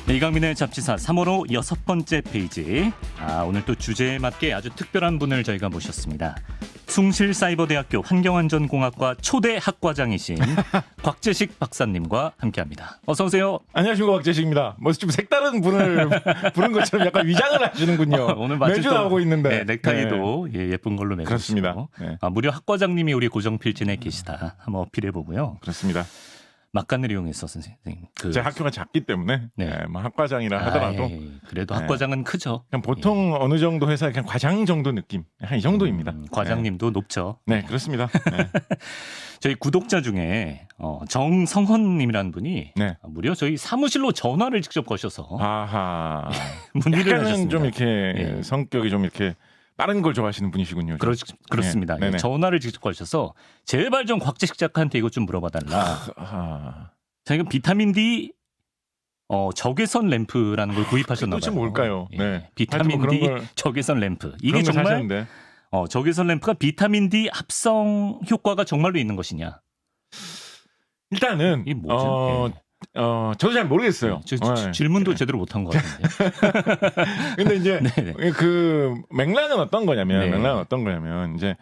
네, 이강민의 잡지사 3월호 6번째 페이지. 오늘 또 주제에 맞게 아주 특별한 분을 저희가 모셨습니다. 숭실사이버대학교 환경안전공학과 초대 학과장이신 곽재식 박사님과 함께합니다. 어서 오세요. 안녕하십니까, 곽재식입니다. 뭐 좀 색다른 분을 부른 것처럼 약간 위장을 하시는군요. 오늘 매주 나오고 있는데. 네, 넥타이도 네. 예쁜 걸로 매주시고. 그렇습니다. 네. 무려 학과장님이 우리 고정필진에 계시다. 한번 어필해보고요. 그렇습니다. 막간을 이용해서 선생님. 제 학교가 작기 때문에 네. 뭐 학과장이라 하더라도 그래도 학과장은 크죠. 그냥 보통 어느 정도 회사 그냥 과장 정도 느낌 한 이 정도입니다. 과장님도 높죠. 네, 그렇습니다. 네. 저희 구독자 중에 정성헌님이라는 분이 네. 무려 저희 사무실로 전화를 직접 거셔서 아하. 문의를 약간은 하셨습니다. 좀 이렇게 예. 성격이 좀 이렇게 빠른 걸 좋아하시는 분이시군요. 그렇습니다. 네. 전화를 직접 거셔서 제발 좀 곽재식 작가한테 이것 좀 물어봐달라. 저희가 비타민 D 적외선 램프라는 걸 구입하셨나 봐요. 도대체 뭘까요? 예. 네. 비타민 하여튼 D 뭐 그런 걸- 적외선 램프. 이게 그런 걸 정말 사셨는데. 적외선 램프가 비타민 D 합성 효과가 정말로 있는 것이냐? 일단은 이게 뭐죠? 저도 잘 모르겠어요. 네. 질문도 제대로 못한 것 같은데. 근데 이제 네네. 그 맥락은 어떤 거냐면 네. 이제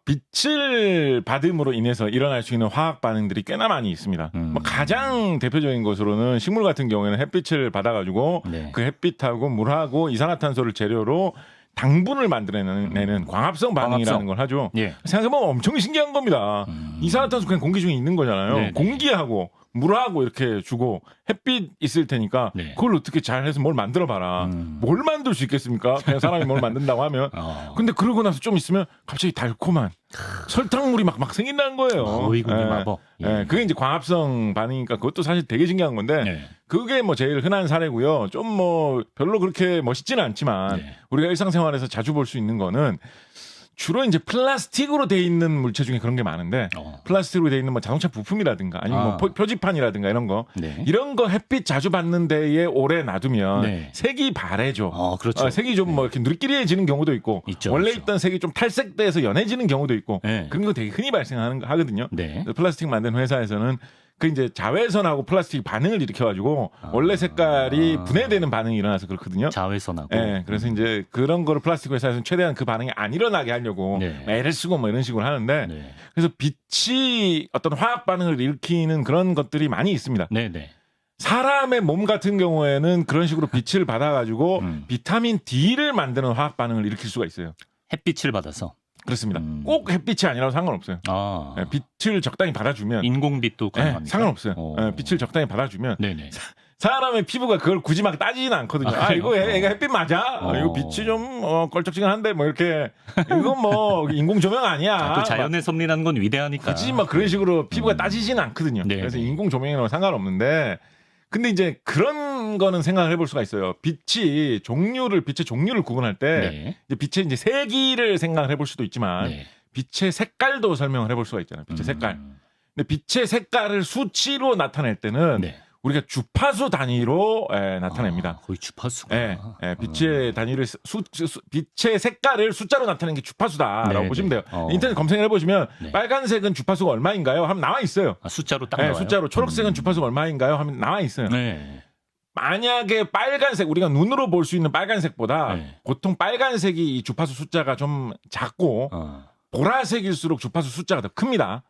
빛을 받음으로 인해서 일어날 수 있는 화학 반응들이 꽤나 많이 있습니다. 뭐 가장 대표적인 것으로는 식물 같은 경우에는 햇빛을 받아가지고 네. 그 햇빛하고 물하고 이산화탄소를 재료로 당분을 만들어내는 광합성 반응이라는 광합성. 걸 하죠. 예. 생각해보면 엄청 신기한 겁니다. 이산화탄소 그냥 공기 중에 있는 거잖아요. 네네. 공기하고 물하고 이렇게 주고 햇빛 있을 테니까 네. 그걸 어떻게 잘 해서 뭘 만들어 봐라. 뭘 만들 수 있겠습니까? 그냥 사람이 뭘 만든다고 하면. 근데 그러고 나서 좀 있으면 갑자기 달콤한 설탕물이 막 생긴다는 거예요. 마법이군요, 마법. 예. 그게 이제 광합성 반응이니까 그것도 사실 되게 신기한 건데 네. 그게 뭐 제일 흔한 사례고요. 좀 뭐 별로 그렇게 멋있지는 않지만 네. 우리가 일상생활에서 자주 볼 수 있는 거는 주로 이제 플라스틱으로 돼 있는 물체 중에 그런 게 많은데 플라스틱으로 돼 있는 뭐 자동차 부품이라든가 아니면 뭐 표지판이라든가 이런 거 네. 이런 거 햇빛 자주 받는 데에 오래 놔두면 네. 색이 바래져. 그렇죠. 색이 좀 뭐 이렇게 누리끼리해지는 경우도 있고 있죠, 원래 있죠. 있던 색이 좀 탈색돼서 연해지는 경우도 있고 네. 그런 거 되게 흔히 하거든요. 네. 플라스틱 만드는 회사에서는 그 이제 자외선하고 플라스틱 반응을 일으켜가지고 원래 색깔이 분해되는 반응이 일어나서 그렇거든요. 자외선하고. 네, 그래서 이제 그런 거를 플라스틱 회사에서는 최대한 그 반응이 안 일어나게 하려고 네. 애를 쓰고 뭐 이런 식으로 하는데 네. 그래서 빛이 어떤 화학 반응을 일으키는 그런 것들이 많이 있습니다. 네. 사람의 몸 같은 경우에는 그런 식으로 빛을 받아가지고 비타민 D를 만드는 화학 반응을 일으킬 수가 있어요. 햇빛을 받아서. 그렇습니다. 꼭 햇빛이 아니라도 상관없어요. 네. 빛을 적당히 받아주면 인공빛도 가능합니다. 상관없어요. 빛을 적당히 받아주면 네네. 사람의 피부가 그걸 굳이 막 따지지는 않거든요. 이거 애가 햇빛 맞아? 이거 빛이 좀 걸쩍지근한데 뭐 이렇게 이건 뭐 인공 조명 아니야. 또 자연의 섭리라는 건 위대하니까. 굳이 막 그런 식으로 피부가 따지지는 않거든요. 네. 그래서 인공 조명이랑 상관없는데 근데 이제 그런 거는 생각을 해볼 수가 있어요. 빛의 종류를 구분할 때 네. 이제 빛의 이제 세기를 생각을 해볼 수도 있지만 네. 빛의 색깔도 설명을 해볼 수가 있잖아요. 빛의 색깔. 근데 빛의 색깔을 수치로 나타낼 때는 네. 우리가 주파수 단위로 나타냅니다. 거의 주파수가. 빛의 단위를 빛의 색깔을 숫자로 나타내는 게 주파수다라고 네, 보시면 네. 돼요. 인터넷 검색을 해보시면 네. 빨간색은 주파수가 얼마인가요? 하면 나와 있어요. 숫자로 딱 나와요. 숫자로 초록색은 주파수가 얼마인가요? 하면 나와 있어요. 네. 만약에 빨간색 우리가 눈으로 볼 수 있는 빨간색보다 네. 보통 빨간색이 이 주파수 숫자가 좀 작고 보라색일수록 주파수 숫자가 더 큽니다.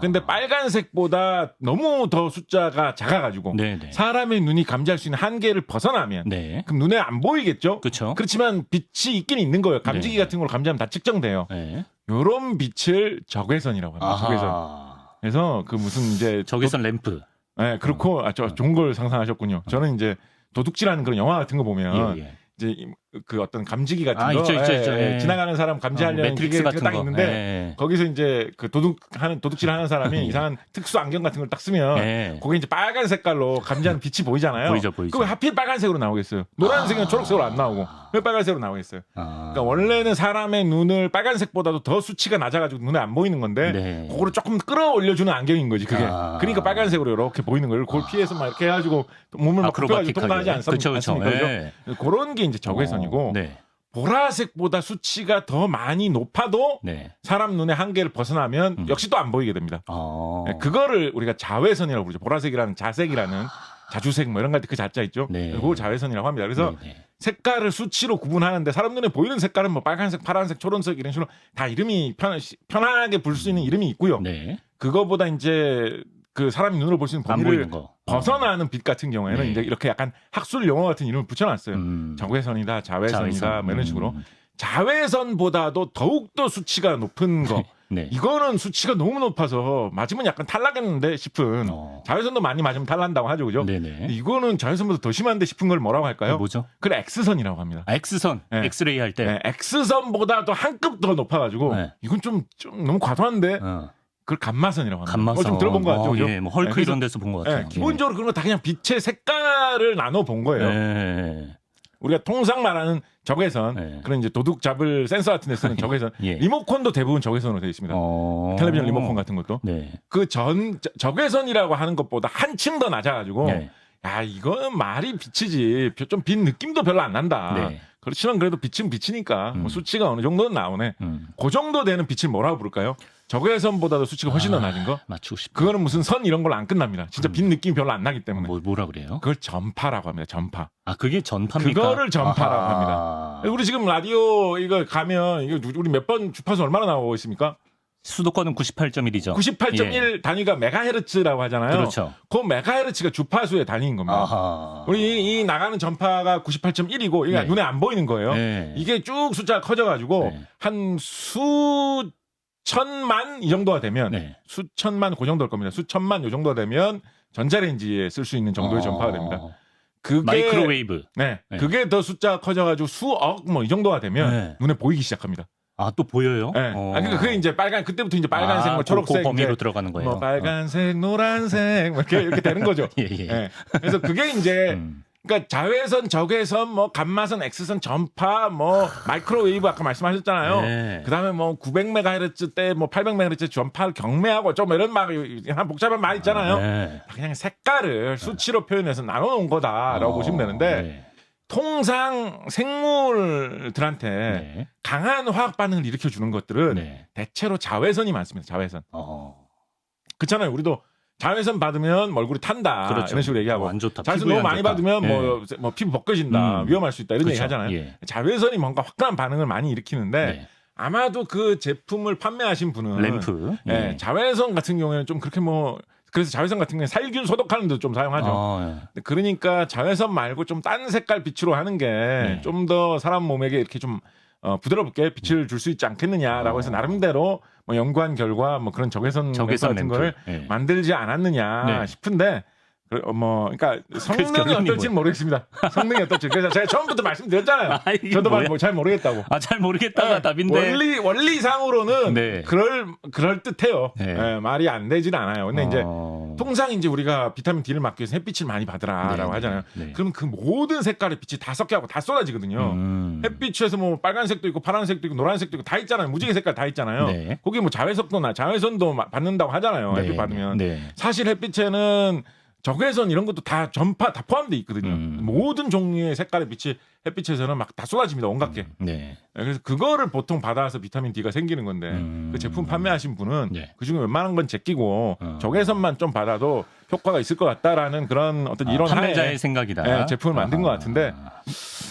근데 빨간색보다 너무 더 숫자가 작아가지고 네네. 사람의 눈이 감지할 수 있는 한계를 벗어나면 네. 그럼 눈에 안 보이겠죠? 그렇죠. 그렇지만 빛이 있긴 있는 거예요. 감지기 네. 같은 걸 감지하면 다 측정돼요. 네. 요런 빛을 적외선이라고 합니다. 적외선. 그래서 그 무슨 이제 적외선 램프. 네, 그렇고 좋은 걸 상상하셨군요. 저는 이제 도둑질하는 그런 영화 같은 거 보면 예. 이제 그 어떤 감지기 같은 거 있죠. 예. 지나가는 사람 감지하려는 매트릭스 기계가 같은 딱 거. 있는데 예. 거기서 이제 그 도둑질 하는 사람이 이상한 특수 안경 같은 걸 딱 쓰면 예. 거기 이제 빨간 색깔로 감지하는 빛이 보이잖아요. 보이죠. 그거 왜 하필 빨간색으로 나오겠어요? 노란색은 초록색으로 안 나오고 왜 빨간색으로 나오겠어요? 그러니까 원래는 사람의 눈을 빨간색보다도 더 수치가 낮아가지고 눈에 안 보이는 건데 네. 그거를 조금 끌어올려주는 안경인 거지 그게. 그러니까 빨간색으로 이렇게 보이는 거예요. 그걸 피해서 막 이렇게 해가지고 몸을 막 굽혀가지고 통과하지 않습니까? 그렇죠. 그런 게 이제 적외선이고 네. 보라색보다 수치가 더 많이 높아도 네. 사람 눈의 한계를 벗어나면 역시 또 안 보이게 됩니다. 그거를 우리가 자외선이라고 부르죠. 보라색이라는 자색이라는 자주색 뭐 이런 거 할 때 그 자자 있죠. 네. 그걸 자외선이라고 합니다. 그래서 네네. 색깔을 수치로 구분하는데 사람 눈에 보이는 색깔은 뭐 빨간색, 파란색, 초록색 이런 식으로 다 이름이 편하게 부를 수 있는 이름이 있고요. 네. 그거보다 이제 그 사람이 눈으로 볼 수 있는 안 범위를 보이는 거. 벗어나는 빛 같은 경우에는 네. 이제 이렇게 약간 학술 용어 같은 이름을 붙여놨어요. 적외선이다, 자외선이다, 자외선. 뭐 이런 식으로. 자외선보다도 더욱더 수치가 높은 거. 네. 이거는 수치가 너무 높아서 맞으면 약간 탈락했는데 싶은 자외선도 많이 맞으면 탈난다고 하죠, 그죠? 네네. 근데 이거는 자외선보다 더 심한데 싶은 걸 뭐라고 할까요? 뭐죠? 그래 X선이라고 합니다. X선, 네. 엑스레이 할 때. 네, X선보다도 한 급 더 높아가지고 네. 이건 좀 너무 과도한데 그걸 감마선이라고 합니다. 감마선. 좀 들어본 것 같죠, 그죠? 예, 뭐 헐크 네, 이런 데서 본 것 같아요. 네, 기본적으로 그런 거 다 그냥 빛의 색깔을 나눠 본 거예요. 네. 우리가 통상 말하는 적외선, 네. 그런 이제 도둑 잡을 센서 같은 데 쓰는 적외선, 예. 리모컨도 대부분 적외선으로 되어 있습니다. 텔레비전 리모컨 같은 것도. 네. 그 적외선이라고 하는 것보다 한층 더 낮아가지고, 네. 야, 이거는 말이 빛이지. 좀 빛 느낌도 별로 안 난다. 네. 그렇지만 그래도 빛은 빛이니까 뭐 수치가 어느 정도는 나오네. 그 정도 되는 빛을 뭐라고 부를까요? 적외선보다도 수치가 훨씬 더 낮은 거? 맞추고 싶다. 그거는 무슨 선 이런 걸로 안 끝납니다. 진짜 빛 느낌이 별로 안 나기 때문에. 뭐라 그래요? 그걸 전파라고 합니다. 전파. 아, 그게 전파입니까? 그거를 전파라고 아하. 합니다. 우리 지금 라디오 이거 가면 이거 우리 몇 번 주파수 얼마나 나오고 있습니까? 수도권은 98.1이죠. 98.1 단위가 메가헤르츠라고 하잖아요. 그렇죠. 그 메가헤르츠가 주파수의 단위인 겁니다. 아하. 우리 이 나가는 전파가 98.1이고 이게 네. 눈에 안 보이는 거예요. 네. 이게 쭉 숫자가 커져가지고 네. 한 수천만 이 정도가 되면 네. 수천만 그 정도일 겁니다. 수천만 요 정도 되면 전자레인지에 쓸 수 있는 정도의 전파가 됩니다. 그게 마이크로웨이브. 네, 네. 그게 더 숫자가 커져가지고 수억 뭐 이 정도가 되면 네. 눈에 보이기 시작합니다. 아, 또 보여요? 네. 그러니까 그게 이제 빨간 그때부터 이제 빨간색, 뭐 초록색, 그 범위로 이제 들어가는 거예요. 뭐 빨간색, 노란색 뭐 이렇게 되는 거죠. 예, 예. 네. 그래서 그게 이제 그러니까 자외선, 적외선, 뭐 감마선, X선, 전파, 뭐 마이크로웨이브 아까 말씀하셨잖아요. 네. 그다음에 뭐 900MHz 때 뭐 800MHz 전파를 경매하고 좀 이런 막 한 복잡한 말 있잖아요. 네. 그냥 색깔을 수치로 표현해서 나눠놓은 거다라고 보시면 되는데 네. 통상 생물들한테 네. 강한 화학 반응을 일으켜 주는 것들은 네. 대체로 자외선이 많습니다. 자외선. 그렇잖아요. 우리도 자외선 받으면 얼굴이 탄다. 그렇죠. 이런 식으로 얘기하고. 안 좋다. 자외선 피부에 너무 안 많이 좋다. 받으면 예. 뭐 피부 벗겨진다. 위험할 수 있다. 이런 그렇죠. 얘기 하잖아요. 예. 자외선이 뭔가 화끈한 반응을 많이 일으키는데 네. 아마도 그 제품을 판매하신 분은 램프. 예, 예. 자외선 같은 경우에는 좀 그렇게 뭐 그래서 자외선 같은 경우에 살균 소독하는 데도 좀 사용하죠. 예. 그러니까 자외선 말고 좀 딴 색깔 빛으로 하는 게 좀 더 사람 몸에게 이렇게 좀 부드럽게 빛을 줄 수 있지 않겠느냐라고 해서 나름대로 뭐 연구한 결과 뭐 그런 적외선 램프 같은 거를 예. 만들지 않았느냐 네. 싶은데 그러니까 성능이 결론이 어떨지는 모르겠습니다. 성능이 어떨지. 그래서 제가 처음부터 말씀드렸잖아요. 아, 이게 저도 뭐야? 잘 모르겠다고. 아, 잘 모르겠다가 답인데. 원리상으로는 네. 그럴 듯해요. 네. 예, 말이 안 되지는 않아요. 근데 이제 통상 이제 우리가 비타민 D를 막기 위해서 햇빛을 많이 받으라라고 네, 하잖아요. 네. 그럼 그 모든 색깔의 빛이 다 섞여갖고 다 쏟아지거든요. 햇빛에서 뭐 빨간색도 있고 파란색도 있고 노란색도 있고 다 있잖아요. 무지개 색깔 다 있잖아요. 네. 거기 뭐 자외선도 받는다고 하잖아요. 네, 햇빛 받으면. 네. 사실 햇빛에는 적외선 이런 것도 다 전파 다 포함되어 있거든요. 모든 종류의 색깔의 빛이 햇빛에서는 막 다 쏟아집니다. 온갖 게. 네. 그래서 그거를 보통 받아서 비타민 D가 생기는 건데 그 제품 판매하신 분은 네. 그중에 웬만한 건 제끼고 적외선만 좀 받아도 효과가 있을 것 같다라는 그런 어떤 이론 판매자의 하에 생각이다. 예, 제품을 만든 것 같은데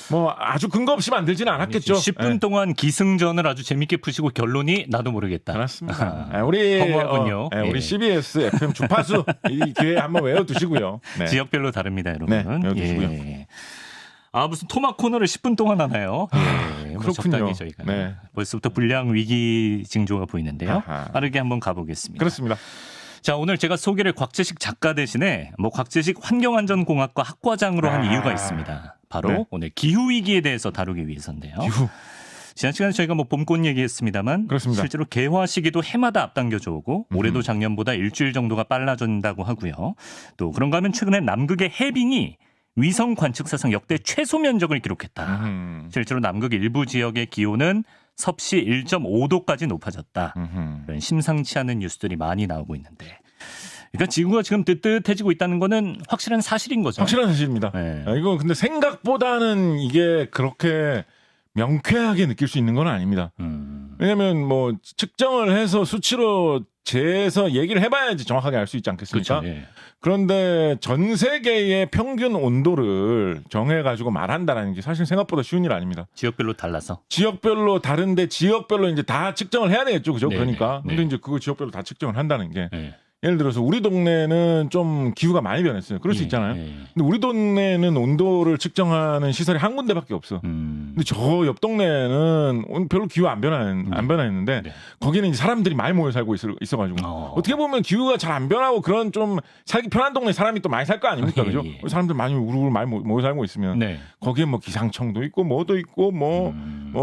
뭐 아주 근거 없이 만들지는 않았겠죠. 10분 동안 기승전을 아주 재밌게 푸시고 결론이 나도 모르겠다. 그렇습니다. 우리 허무하군요. 우리 예. CBS FM 주파수 이 기회에 한번 외워두시고요. 네. 지역별로 다릅니다, 여러분. 네, 외워두시고요. 예. 아, 무슨 토막 코너를 10분 동안 하나요? 예, 뭐 그렇군요. 적당히 저희가 네. 벌써부터 불량 위기 징조가 보이는데요. 아하. 빠르게 한번 가보겠습니다. 그렇습니다. 자, 오늘 제가 소개를 곽재식 작가 대신에 곽재식 환경안전공학과 학과장으로 한 이유가 있습니다. 바로 네. 오늘 기후 위기에 대해서 다루기 위해서인데요. 기후. 지난 시간에 저희가 뭐 봄꽃 얘기했습니다만 그렇습니다. 실제로 개화 시기도 해마다 앞당겨져 오고 올해도 작년보다 일주일 정도가 빨라진다고 하고요. 또 그런가 하면 최근에 남극의 해빙이 위성 관측사상 역대 최소 면적을 기록했다. 실제로 남극 일부 지역의 기온은 섭씨 1.5도까지 높아졌다. 이런 심상치 않은 뉴스들이 많이 나오고 있는데 그러니까 지구가 지금 뜨뜻해지고 있다는 거는 확실한 사실인 거죠. 확실한 사실입니다. 네. 이거 근데 생각보다는 이게 그렇게 명쾌하게 느낄 수 있는 건 아닙니다. 왜냐하면 뭐 측정을 해서 수치로 재서 얘기를 해봐야지 정확하게 알 수 있지 않겠습니까? 그렇죠. 예. 그런데 전 세계의 평균 온도를 정해가지고 말한다는 게 사실 생각보다 쉬운 일 아닙니다. 지역별로 달라서. 지역별로 다른데 지역별로 이제 다 측정을 해야 되겠죠, 그죠? 네네. 그러니까. 근데 네. 이제 그거 지역별로 다 측정을 한다는 게 예. 예를 들어서 우리 동네는 좀 기후가 많이 변했어요. 그럴 수 예, 있잖아요. 예. 근데 우리 동네는 온도를 측정하는 시설이 한 군데밖에 없어. 근데 저 옆 동네는 별로 기후 안 변했는데 네. 거기는 이제 사람들이 많이 모여 살고 있어가지고 어떻게 보면 기후가 잘 안 변하고 그런 좀 살기 편한 동네 사람이 또 많이 살 거 아닙니까, 예, 그죠? 예. 사람들 많이 우르르 많이 모여 살고 있으면 네. 거기에 뭐 기상청도 있고 뭐도 있고 뭐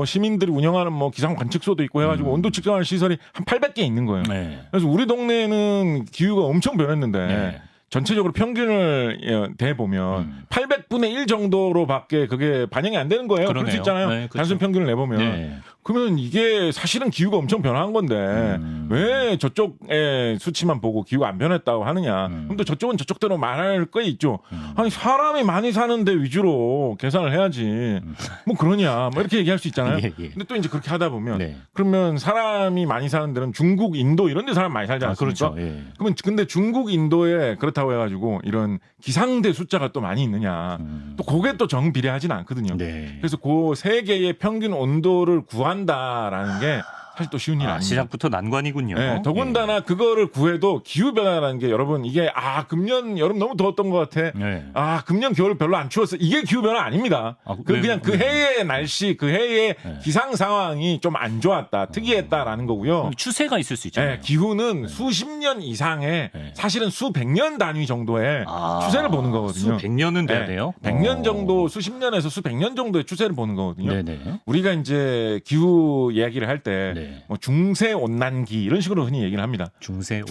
시민들이 운영하는 뭐 기상 관측소도 있고 해가지고 온도 측정하는 시설이 한 800개 있는 거예요. 네. 그래서 우리 동네는 기후가 엄청 변했는데 네. 전체적으로 평균을 대보면 800분의 1 정도로밖에 그게 반영이 안 되는 거예요. 그럴 수 그러네요. 있잖아요. 네, 그렇죠. 단순 평균을 내보면. 네. 그러면 이게 사실은 기후가 엄청 변한 건데 왜 저쪽의 수치만 보고 기후가 안 변했다고 하느냐. 그럼 또 저쪽은 저쪽대로 말할 거 있죠. 아니 사람이 많이 사는데 위주로 계산을 해야지. 뭐 그러냐. 뭐 이렇게 얘기할 수 있잖아요. 예, 예. 근데 또 이제 그렇게 하다 보면 네. 그러면 사람이 많이 사는 데는 중국, 인도 이런 데 사람 많이 살지 않습니까? 그렇죠. 예. 그러면 근데 중국, 인도에 그렇다고 해가지고 이런 기상대 숫자가 또 많이 있느냐. 또 그게 또 정비례하지는 않거든요. 네. 그래서 그 세계의 평균 온도를 구한다라는 게 사실 또 쉬운 일 아닙니다. 시작부터 난관이군요. 네, 더군다나 그거를 구해도 기후변화라는 게 여러분 이게 금년 여름 너무 더웠던 것 같아. 네. 금년 겨울 별로 안 추웠어. 이게 기후변화 아닙니다. 그냥 그 해의 날씨, 그 해의 기상 상황이 좀 안 좋았다, 특이했다라는 거고요. 추세가 있을 수 있잖아요. 네, 기후는 수십 년 이상의 사실은 수백 년 단위 정도의 추세를 보는 거거든요. 수백 년은 돼야 돼요? 100년 정도, 수십 년에서 수백 년 정도의 추세를 보는 거거든요. 네네. 우리가 이제 기후 이야기를 할 때 뭐 중세 온난기 이런 식으로 흔히 얘기를 합니다. 중세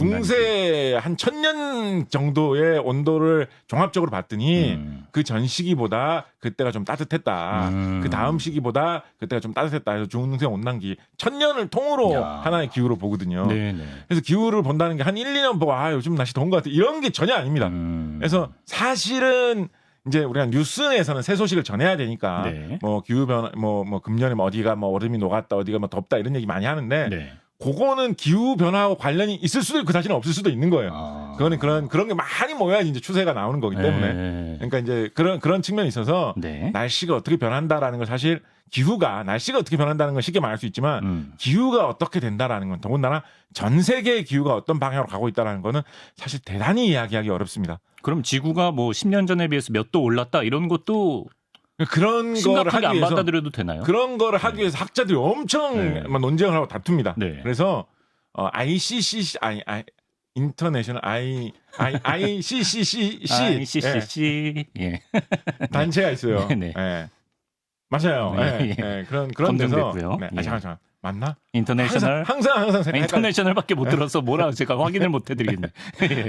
한 1000년 정도의 온도를 종합적으로 봤더니 그 전 시기보다 그때가 좀 따뜻했다. 그 다음 시기보다 그때가 좀 따뜻했다. 해서 중세 온난기 1000년을 통으로 하나의 기후로 보거든요. 네네. 그래서 기후를 본다는 게 한 1, 2년 보고 요즘 날씨 더운 것 같아. 이런 게 전혀 아닙니다. 그래서 사실은 이제 우리가 뉴스에서는 새 소식을 전해야 되니까 네. 뭐 기후 변화 뭐 금년에 뭐 어디가 뭐 얼음이 녹았다 어디가 뭐 덥다 이런 얘기 많이 하는데 네. 그거는 기후 변화와 관련이 있을 수도 있고 사실은 없을 수도 있는 거예요. 그거는 그런 게 많이 모여야지 이제 추세가 나오는 거기 때문에. 그러니까 이제 그런 측면이 있어서 네. 날씨가 어떻게 변한다라는 걸 사실 날씨가 어떻게 변한다는 건 쉽게 말할 수 있지만 기후가 어떻게 된다라는 건 더군다나 전 세계의 기후가 어떤 방향으로 가고 있다라는 거는 사실 대단히 이야기하기 어렵습니다. 그럼 지구가 뭐 10년 전에 비해서 몇 도 올랐다 이런 것도 그런 거를 심각하게 하기 안 위해서 받아들여도 되나요? 그런 거를 하기 위해서 학자들이 엄청 논쟁을 하고 다툽니다. 네. 그래서 ICCC 인터내셔널 ICCC 예. 단체가 있어요. 네네. 예. 맞아요. 네. 예. 그런 데서 검증됐고요. 예. 잠깐 맞나? 인터내셔널 항상 생각해요. 인터내셔널밖에 못 들어서 뭐라 제가 확인을 못 해드리겠네.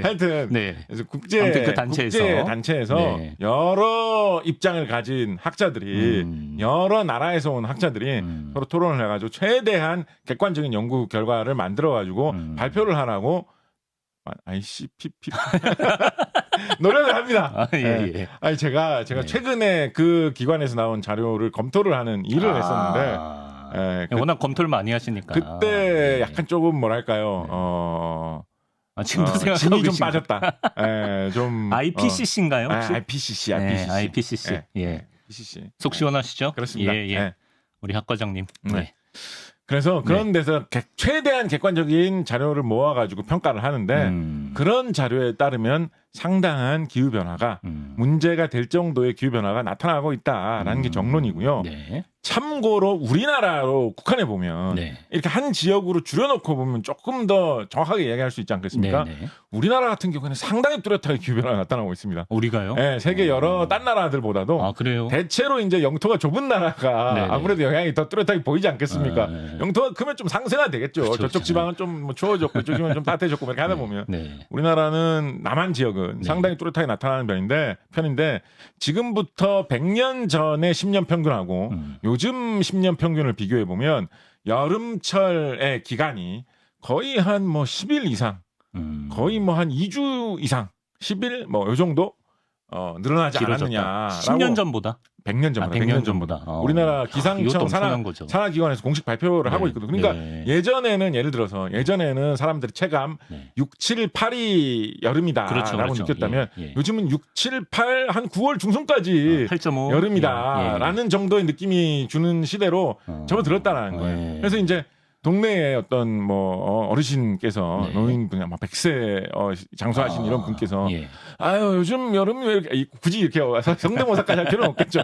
하여튼 네. 그래서 아무튼 그 단체에서 네. 여러 입장을 가진 학자들이 여러 나라에서 온 학자들이 서로 토론을 해가지고 최대한 객관적인 연구 결과를 만들어가지고 발표를 하라고 ICPP 노력을 합니다. 예. 아니 제가 네. 최근에 그 기관에서 나온 자료를 검토를 하는 일을 했었는데. 워낙 검토를 많이 하시니까. 그때 약간 조금 뭐랄까요. 지금도 생각하고 진이 좀 계신가요? 빠졌다. 좀 IPCC인가요? IPCC. 네, IPCC. 예. IPCC. 속 시원하시죠? 그렇습니다. 예. 네. 우리 학 과장님. 네. 그래서 그런 데서 최대한 객관적인 자료를 모아가지고 평가를 하는데 그런 자료에 따르면 상당한 기후 변화가 문제가 될 정도의 기후 변화가 나타나고 있다라는 게 정론이고요. 네. 참고로 우리나라로 국한해 보면 네. 이렇게 한 지역으로 줄여놓고 보면 조금 더 정확하게 이야기할 수 있지 않겠습니까? 네. 우리나라 같은 경우에는 상당히 뚜렷하게 기후 변화가 나타나고 있습니다. 우리가요? 네, 세계 여러 딴 나라들보다도 그래요? 대체로 이제 영토가 좁은 나라가 네네. 아무래도 영향이 더 뚜렷하게 보이지 않겠습니까? 영토가 크면 좀 상세가 되겠죠. 그렇죠, 저쪽 그렇죠. 지방은 좀 뭐 추워졌고 이쪽 지방은 좀 따뜻해졌고 이렇게 하다 보면 네. 우리나라는 남한 지역은 상당히 뚜렷하게 나타나는 편인데 지금부터 100년 전의 10년 평균하고 요즘 10년 평균을 비교해 보면 여름철의 기간이 거의 한 뭐 10일 이상, 거의 뭐 한 2주 이상, 10일 뭐 요 정도 늘어나지 길어졌다. 않았느냐라고 10년 전보다 100년 전보다 100년 전보다 우리나라 기상청 산하기관에서 공식 발표를 하고 있거든요. 그러니까 예전에는 예를 들어서 예전에는 사람들이 체감 6, 7, 8이 여름이다라고 느꼈다면 요즘은 6, 7, 8 한 9월 중순까지 8.5 여름이다라는 정도의 느낌이 주는 시대로 접어들었다라는 거예요. 그래서 이제 동네에 어떤 뭐 어르신께서 노인분, 100세 장수하신 이런 분께서 아유 요즘 여름이 왜 이렇게 굳이 이렇게 성대모사까지 할 필요는 없겠죠.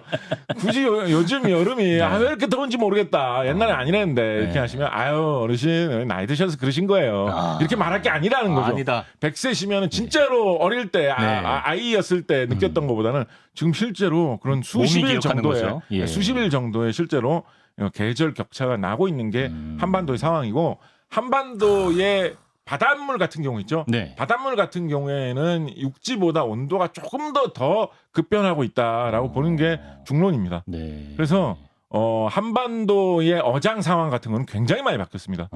굳이 요즘 여름이 왜 이렇게 더운지 모르겠다. 옛날에 아니랬는데 이렇게 하시면 아유 어르신 나이 드셔서 그러신 거예요. 이렇게 말할 게 아니라는 거죠. 아니다. 100세시면 진짜로 어릴 때 아이였을 때 느꼈던 것보다는 지금 실제로 그런 수십일 정도의 실제로 계절 격차가 나고 있는 게 한반도의 상황이고 한반도의 바닷물 같은 경우 있죠. 바닷물 같은 경우에는 육지보다 온도가 조금 더 급변하고 있다라고 보는 게 중론입니다. 그래서 한반도의 어장 상황 같은 거는 굉장히 많이 바뀌었습니다.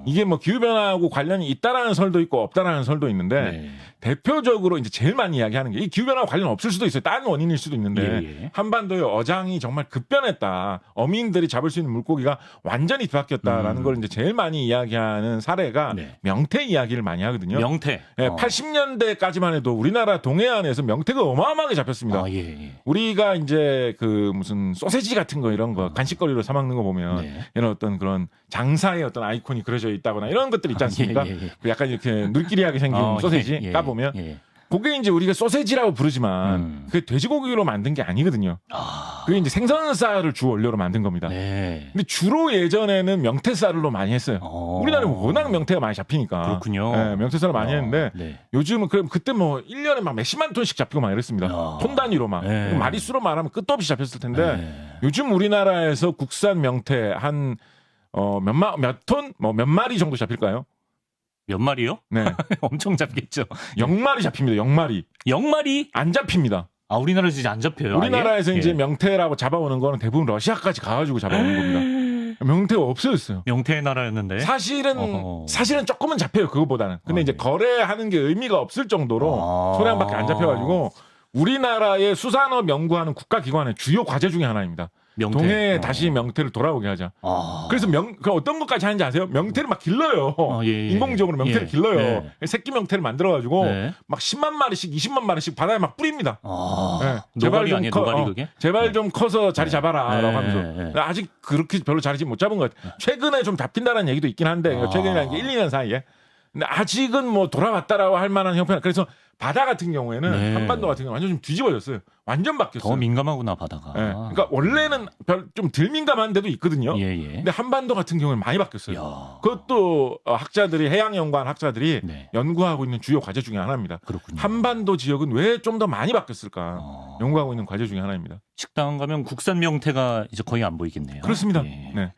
이게 뭐 기후변화하고 관련이 있다라는 설도 있고 없다라는 설도 있는데 대표적으로 이제 제일 많이 이야기하는 게 이 기후변화와 관련 없을 수도 있어요. 다른 원인일 수도 있는데 한반도의 어장이 정말 급변했다. 어민들이 잡을 수 있는 물고기가 완전히 뒤바뀌었다라는 걸 이제 제일 많이 이야기하는 사례가 명태 이야기를 많이 하거든요. 명태. 80년대까지만 해도 우리나라 동해안에서 명태가 어마어마하게 잡혔습니다. 우리가 이제 그 무슨 소세지 같은 거 이런 거 간식거리로 사 먹는 거 보면 이런 어떤 그런 장사의 어떤 아이콘이 그려져 있다거나 이런 것들 있지 않습니까? 약간 이렇게 물기리하게 생긴 소세지 까보면 그게 이제 우리가 소세지라고 부르지만 그게 돼지고기로 만든 게 아니거든요. 그게 이제 생선살을 주 원료로 만든 겁니다. 근데 주로 예전에는 명태살로 많이 했어요. 우리나라는 워낙 명태가 많이 잡히니까. 그렇군요. 명태살을 많이 했는데 요즘은 그때 뭐 1년에 막 몇십만 톤씩 잡히고 막 이랬습니다. 톤 단위로 막. 마리수로 말하면 끝도 없이 잡혔을 텐데 요즘 우리나라에서 국산 명태 한 몇 톤? 뭐 몇 마리 정도 잡힐까요? 몇 마리요? 네. 엄청 잡겠죠. 0마리 잡힙니다. 0마리. 0마리? 안 잡힙니다. 우리나라에서 진짜 안 잡혀요. 우리나라에서 이제 명태라고 잡아오는 거는 대부분 러시아까지 가가지고 잡아오는 겁니다. 명태가 없어졌어요. 명태의 나라였는데. 사실은 조금은 잡혀요. 그거보다는. 근데 이제 거래하는 게 의미가 없을 정도로 소량밖에 안 잡혀가지고 우리나라의 수산업 연구하는 국가기관의 주요 과제 중에 하나입니다. 동해에 다시 명태를 돌아오게 하자. 그래서 그 어떤 것까지 하는지 아세요? 명태를 막 길러요. 인공적으로 명태를 길러요. 새끼 명태를 만들어가지고 막 10만 마리씩 20만 마리씩 바다에 막 뿌립니다. 노가리 아니에요? 노가리 그게? 제발 좀 커서 자리 잡아라 라고 하면서. 아직 그렇게 별로 자리 못 잡은 것 같아요. 최근에 좀 잡힌다는 얘기도 있긴 한데 최근이라는 게 1, 2년 사이에. 근데 아직은 뭐 돌아왔다라고 할 만한 형편. 그래서 바다 같은 경우에는 한반도 같은 경우는 완전 좀 뒤집어졌어요. 완전 바뀌었어요. 더 민감하구나 바다가. 그러니까 원래는 좀 덜 민감한 데도 있거든요. 근데 한반도 같은 경우는 많이 바뀌었어요. 그것도 해양연구원 학자들이 연구하고 있는 주요 과제 중에 하나입니다. 그렇군요. 한반도 지역은 왜 좀 더 많이 바뀌었을까 연구하고 있는 과제 중에 하나입니다. 식당 가면 국산 명태가 이제 거의 안 보이겠네요. 그렇습니다. 네.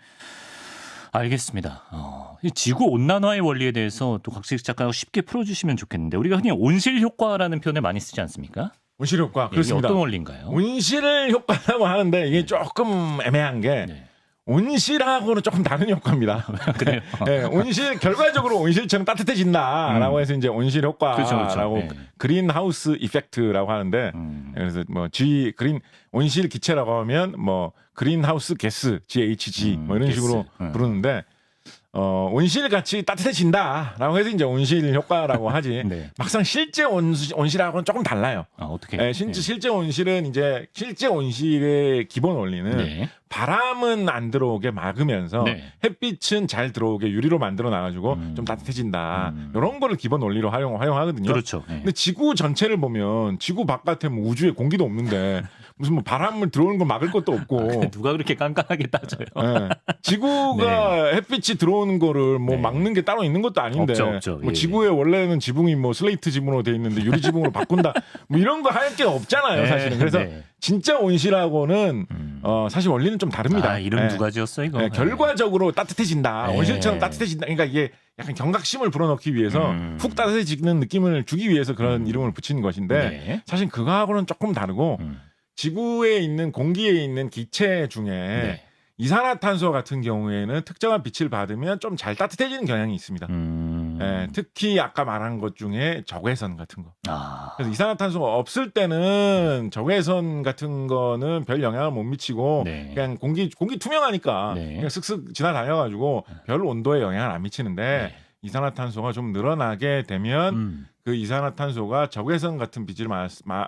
알겠습니다. 이 지구 온난화의 원리에 대해서 또 곽식 작가가 쉽게 풀어주시면 좋겠는데 우리가 흔히 온실 효과라는 표현을 많이 쓰지 않습니까? 온실 효과 그렇습니다. 어떤 원리인가요? 온실 효과라고 하는데 이게 조금 애매한 게 온실하고는 조금 다른 효과입니다. 그래요? 결과적으로 온실처럼 따뜻해진다라고 해서 이제 온실 효과라고 그린하우스 이펙트라고 하는데 그래서 뭐 온실 기체라고 하면 뭐 그린하우스 가스 GHG 뭐 이런 식으로 부르는데 온실같이 따뜻해진다라고 해서 이제 온실 효과라고 하지. 막상 실제 온실하고는 조금 달라요. 어떻게? 실제 온실은 이제 실제 온실의 기본 원리는 바람은 안 들어오게 막으면서 햇빛은 잘 들어오게 유리로 만들어 놔가지고 좀 따뜻해진다. 이런 거를 기본 원리로 활용하거든요. 그렇죠. 근데 지구 전체를 보면 지구 바깥에 뭐 우주에 공기도 없는데 무슨 뭐 바람을 들어오는 걸 막을 것도 없고. 누가 그렇게 깐깐하게 따져요? 지구가 햇빛이 들어오는 거를 뭐 막는 게 따로 있는 것도 아닌데. 없죠. 뭐 지구에 원래는 지붕이 뭐 슬레이트 지붕으로 돼 있는데 유리 지붕으로 바꾼다. 뭐 이런 거 할 게 없잖아요, 사실은. 그래서 진짜 온실하고는 사실 원리는 좀 다릅니다. 이름 누가 지었어 이거? 결과적으로 따뜻해진다. 온실처럼 따뜻해진다. 그러니까 이게 약간 경각심을 불어넣기 위해서 훅 따뜻해지는 느낌을 주기 위해서 그런 이름을 붙이는 것인데 사실 그거하고는 조금 다르고 지구에 있는 공기에 있는 기체 중에 이산화탄소 같은 경우에는 특정한 빛을 받으면 좀 잘 따뜻해지는 경향이 있습니다. 특히 아까 말한 것 중에 적외선 같은 거. 아. 그래서 이산화탄소가 없을 때는 적외선 같은 거는 별 영향을 못 미치고 네. 그냥 공기 투명하니까 네. 그냥 쓱쓱 지나다녀가지고 별 온도에 영향을 안 미치는데 네. 이산화탄소가 좀 늘어나게 되면 그 이산화탄소가 적외선 같은 빛을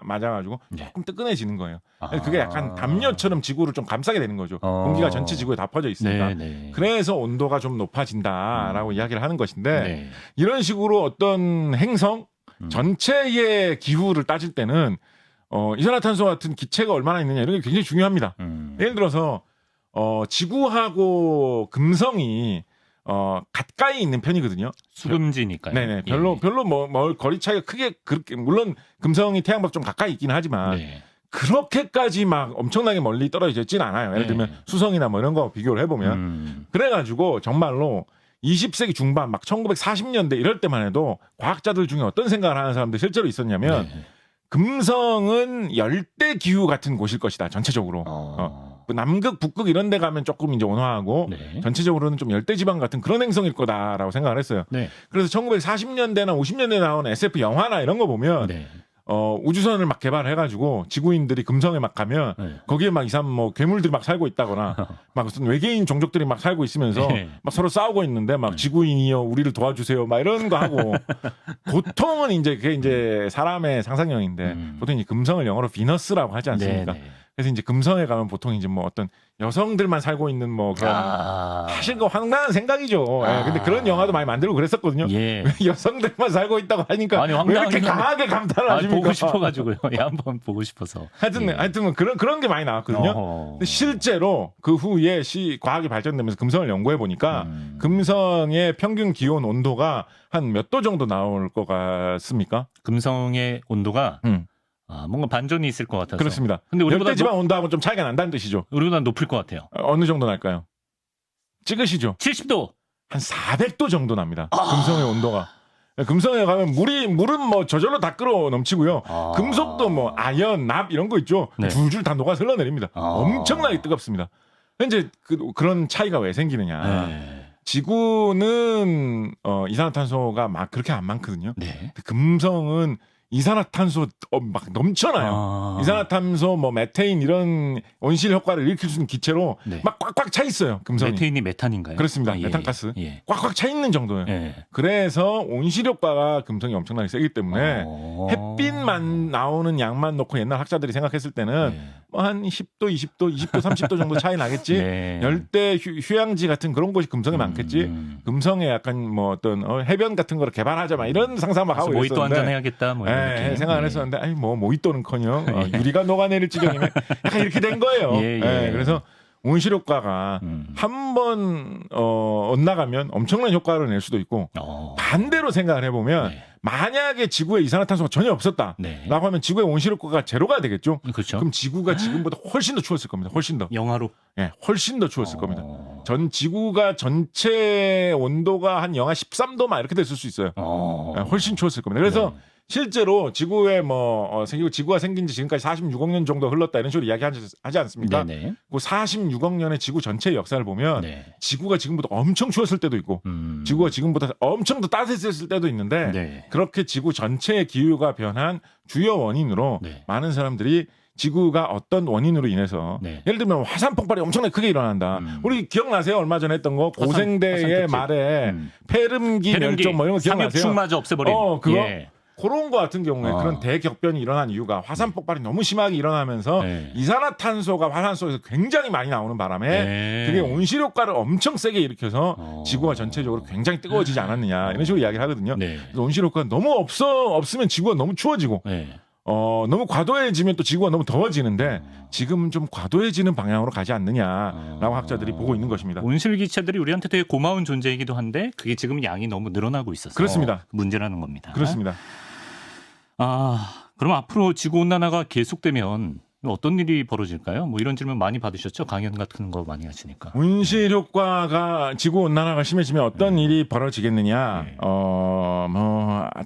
맞아가지고 네. 조금 뜨끈해지는 거예요. 아. 그게 약간 담요처럼 지구를 좀 감싸게 되는 거죠. 공기가 전체 지구에 다 퍼져 있으니까. 네. 그래서 온도가 좀 높아진다라고 이야기를 하는 것인데 네. 이런 식으로 어떤 행성 전체의 기후를 따질 때는 이산화탄소 같은 기체가 얼마나 있느냐 이런 게 굉장히 중요합니다. 예를 들어서 지구하고 금성이 가까이 있는 편이거든요. 수금지니까요. 네네. 별로 뭐 거리 차이가 크게 그렇게 물론 금성이 태양보다 좀 가까이 있긴 하지만 네. 그렇게까지 막 엄청나게 멀리 떨어져 있지는 않아요. 예를 들면 수성이나 뭐 이런 거 비교를 해보면 그래가지고 정말로 20세기 중반 막 1940년대 이럴 때만 해도 과학자들 중에 어떤 생각을 하는 사람들이 실제로 있었냐면 금성은 열대 기후 같은 곳일 것이다. 전체적으로. 남극, 북극 이런 데 가면 조금 이제 온화하고 전체적으로는 좀 열대 지방 같은 그런 행성일 거다라고 생각을 했어요. 그래서 1940년대나 50년대 나온 SF 영화나 이런 거 보면 우주선을 막 개발해가지고 지구인들이 금성에 막 가면 거기에 막 이상 뭐 괴물들이 막 살고 있다거나 막 무슨 외계인 종족들이 막 살고 있으면서 막 서로 싸우고 있는데 막 지구인이요 우리를 도와주세요 막 이런 거 하고 보통은 이제 그게 이제 사람의 상상력인데 보통 이제 금성을 영어로 비너스라고 하지 않습니까? 그래서 이제 금성에 가면 보통 이제 뭐 어떤 여성들만 살고 있는 뭐 그런 사실 그 황당한 생각이죠. 근데 그런 영화도 많이 만들고 그랬었거든요. 왜 여성들만 살고 있다고 하니까 아니, 왜 이렇게 강하게 감탄을 하십니까? 보고 싶어가지고요. 한번 보고 싶어서. 하여튼 그런 게 많이 나왔거든요. 근데 실제로 그 후에 과학이 발전되면서 금성을 연구해 보니까 금성의 평균 기온 온도가 한 몇 도 정도 나올 것 같습니까? 금성의 온도가 뭔가 반전이 있을 것 같아서. 그렇습니다. 근데 우리보다 열대지방 온도하고 좀 차이가 난다는 뜻이죠. 우리보다 높을 것 같아요. 어느 정도 날까요? 찍으시죠. 70도. 한 400도 정도 납니다. 금성의 온도가. 금성에 가면 물은 뭐 저절로 다 끌어 넘치고요. 금속도 뭐 아연, 납 이런 거 있죠. 줄줄 다 녹아 흘러내립니다. 엄청나게 뜨겁습니다. 이제 그런 차이가 왜 생기느냐. 지구는 이산화탄소가 막 그렇게 안 많거든요. 금성은 이산화탄소 막 넘쳐나요. 이산화탄소, 뭐 메테인 이런 온실 효과를 일으킬 수 있는 기체로 막 꽉꽉 차 있어요. 금성이. 메테인이 메탄인가요? 그렇습니다. 메탄가스. 꽉꽉 차 있는 정도예요. 그래서 온실 효과가 금성이 엄청나게 세기 때문에 햇빛만 나오는 양만 놓고 옛날 학자들이 생각했을 때는 뭐 한 10도, 20도, 20도, 30도 정도 차이 나겠지. 열대 휴양지 같은 그런 곳이 금성에 많겠지. 금성에 약간 뭐 어떤 해변 같은 거를 개발하자 막 이런 상상 막 하고 모히또 있었는데. 한잔 해야겠다. 뭐 이런 생각을 했었는데 아니 뭐 모히또는커녕 유리가 녹아내릴 지경이네. 약간 이렇게 된 거예요. 그래서 온실 효과가 한 번 엇나가면 엄청난 효과를 낼 수도 있고 반대로 생각을 해보면 만약에 지구에 이산화탄소가 전혀 없었다라고 하면 지구의 온실 효과가 제로가 되겠죠. 그렇죠. 그럼 지구가 지금보다 훨씬 더 추웠을 겁니다. 훨씬 더. 영하로. 훨씬 더 추웠을 겁니다. 지구가 전체 온도가 한 영하 13도 막 이렇게 됐을 수 있어요. 훨씬 추웠을 겁니다. 그래서 실제로 지구에 지구가 생긴 지 지금까지 46억 년 정도 흘렀다 이런 식으로 이야기하지 않습니까? 그 46억 년의 지구 전체의 역사를 보면 지구가 지금보다 엄청 추웠을 때도 있고 지구가 지금보다 엄청 더 따뜻했을 때도 있는데 그렇게 지구 전체의 기후가 변한 주요 원인으로 많은 사람들이 지구가 어떤 원인으로 인해서 예를 들면 화산 폭발이 엄청나게 크게 일어난다. 우리 기억나세요? 얼마 전에 했던 거 고생대의 말에 폐렴기 멸종 뭐 이런 거 기억나세요? 상륙충마저 없애버린. 그거 그런 거 같은 경우에 그런 대격변이 일어난 이유가 화산 폭발이 너무 심하게 일어나면서 이산화탄소가 화산 속에서 굉장히 많이 나오는 바람에 그게 온실 효과를 엄청 세게 일으켜서 지구가 전체적으로 굉장히 뜨거워지지 않았느냐 이런 식으로 이야기를 하거든요. 그래서 온실 효과가 너무 없으면 지구가 너무 추워지고 너무 과도해지면 또 지구가 너무 더워지는데 지금 좀 과도해지는 방향으로 가지 않느냐라고 학자들이 보고 있는 것입니다. 온실 기체들이 우리한테 되게 고마운 존재이기도 한데 그게 지금 양이 너무 늘어나고 있어서 그렇습니다. 문제라는 겁니다. 그렇습니다. 그럼 앞으로 지구 온난화가 계속되면 어떤 일이 벌어질까요? 뭐 이런 질문 많이 받으셨죠? 강연 같은 거 많이 하시니까. 온실 효과가 지구 온난화가 심해지면 어떤 일이 벌어지겠느냐?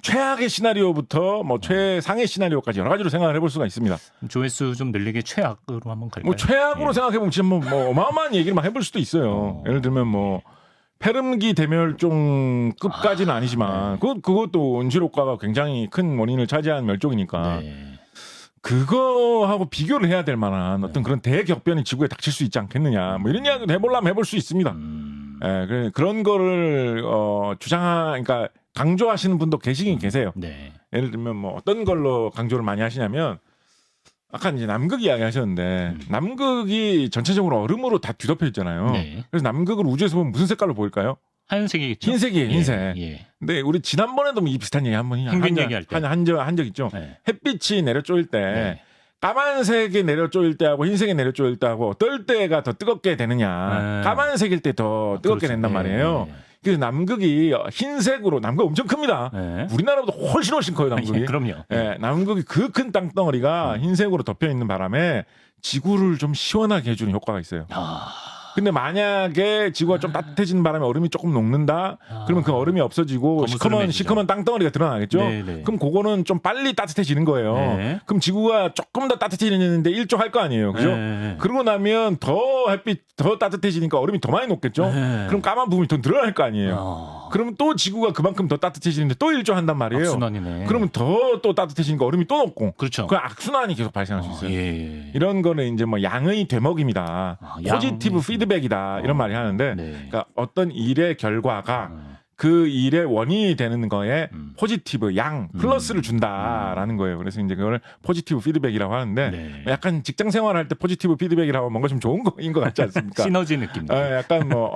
최악의 시나리오부터 최상의 시나리오까지 여러 가지로 생각을 해볼 수가 있습니다. 조회수 좀 늘리게 최악으로 한번 갈까요? 최악으로 생각해보면 진짜 어마어마한 얘기를 막 해볼 수도 있어요. 예를 들면 폐렴기 대멸종급까지는 아니지만 그것도 온실 효과가 굉장히 큰 원인을 차지하는 멸종이니까 그거하고 비교를 해야 될 만한 어떤 그런 대격변이 지구에 닥칠 수 있지 않겠느냐 뭐 이런 이야기도 해보려면 해볼 수 있습니다. 그런 거를 그러니까 강조하시는 분도 계시긴 계세요. 예를 들면 뭐 어떤 걸로 강조를 많이 하시냐면 아까 이제 남극 이야기 하셨는데 남극이 전체적으로 얼음으로 다 뒤덮여 있잖아요. 그래서 남극을 우주에서 보면 무슨 색깔로 보일까요? 하얀색이겠죠. 흰색이에요, 흰색. 근데 우리 지난번에도 뭐 이 비슷한 얘기 한번 한 적 있죠. 햇빛이 내려쪼일 때 까만색이 내려쪼일 때하고 흰색이 내려쪼일 때하고 어떨 때가 더 뜨겁게 되느냐. 까만색일 때 더 뜨겁게 된단 말이에요. 그래서 남극이 흰색으로 남극 엄청 큽니다. 우리나라보다 훨씬 커요, 남극이. 그럼요. 남극이 그 큰 땅덩어리가 흰색으로 덮여 있는 바람에 지구를 좀 시원하게 해주는 효과가 있어요. 근데 만약에 지구가 좀 따뜻해지는 바람에 얼음이 조금 녹는다. 그러면 그 얼음이 없어지고 시커먼 땅덩어리가 드러나겠죠. 그럼 그거는 좀 빨리 따뜻해지는 거예요. 그럼 지구가 조금 더 따뜻해지는데 일조할 거 아니에요. 그죠? 그러고 나면 더 햇빛 더 따뜻해지니까 얼음이 더 많이 녹겠죠. 그럼 까만 부분이 더 늘어날 거 아니에요. 그러면 또 지구가 그만큼 더 따뜻해지는데 또 일조한단 말이에요. 악순환이네. 그러면 또 따뜻해지니까 얼음이 또 녹고. 그렇죠. 그 악순환이 계속 발생할 수 있어요. 이런 거는 이제 뭐 양의 되먹입니다. 포지티브 피드백이다 이런 말이 하는데 그러니까 어떤 일의 결과가 그 일의 원인이 되는 거에 포지티브 양 플러스를 준다라는 거예요. 그래서 이제 그걸 포지티브 피드백이라고 하는데 약간 직장 생활할 때 포지티브 피드백이라고 뭔가 좀 좋은 거인 것 같지 않습니까? 시너지 느낌. 약간 뭐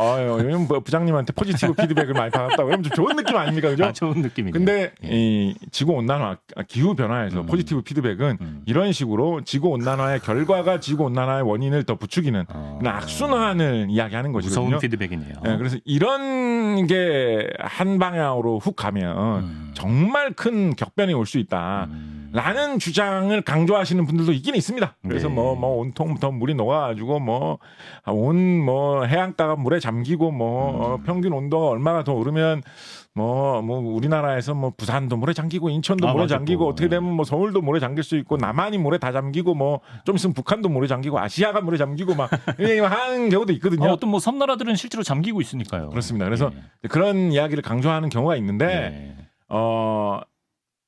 부장님한테 포지티브 피드백을 많이 받았다고 그러면 좀 좋은 느낌 아닙니까, 그죠? 좋은 느낌이죠. 근데 이 지구 온난화, 기후 변화에서 포지티브 피드백은 이런 식으로 지구 온난화의 결과가 지구 온난화의 원인을 더 부추기는 악순환을 이야기하는 것이거든요. 무서운 피드백이네요. 그래서 이런 게 한 방향으로 훅 가면 정말 큰 격변이 올 수 있다라는 주장을 강조하시는 분들도 있긴 있습니다. 그래서 뭐 온통 더 물이 녹아가지고 온 해안가가 물에 잠기고 평균 온도가 얼마가 더 오르면 우리나라에서 부산도 물에 잠기고 인천도 물에 잠기고 어떻게 되면 서울도 물에 잠길 수 있고 남한이 물에 다 잠기고 좀 있으면 북한도 물에 잠기고 아시아가 물에 잠기고 이런 얘기 하는 경우도 있거든요. 어떤 섬나라들은 실제로 잠기고 있으니까요. 그렇습니다. 그래서 그런 이야기를 강조하는 경우가 있는데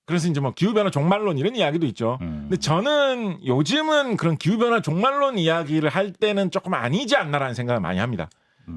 그래서 이제 기후변화 종말론 이런 이야기도 있죠. 근데 저는 요즘은 그런 기후변화 종말론 이야기를 할 때는 조금 아니지 않나라는 생각을 많이 합니다.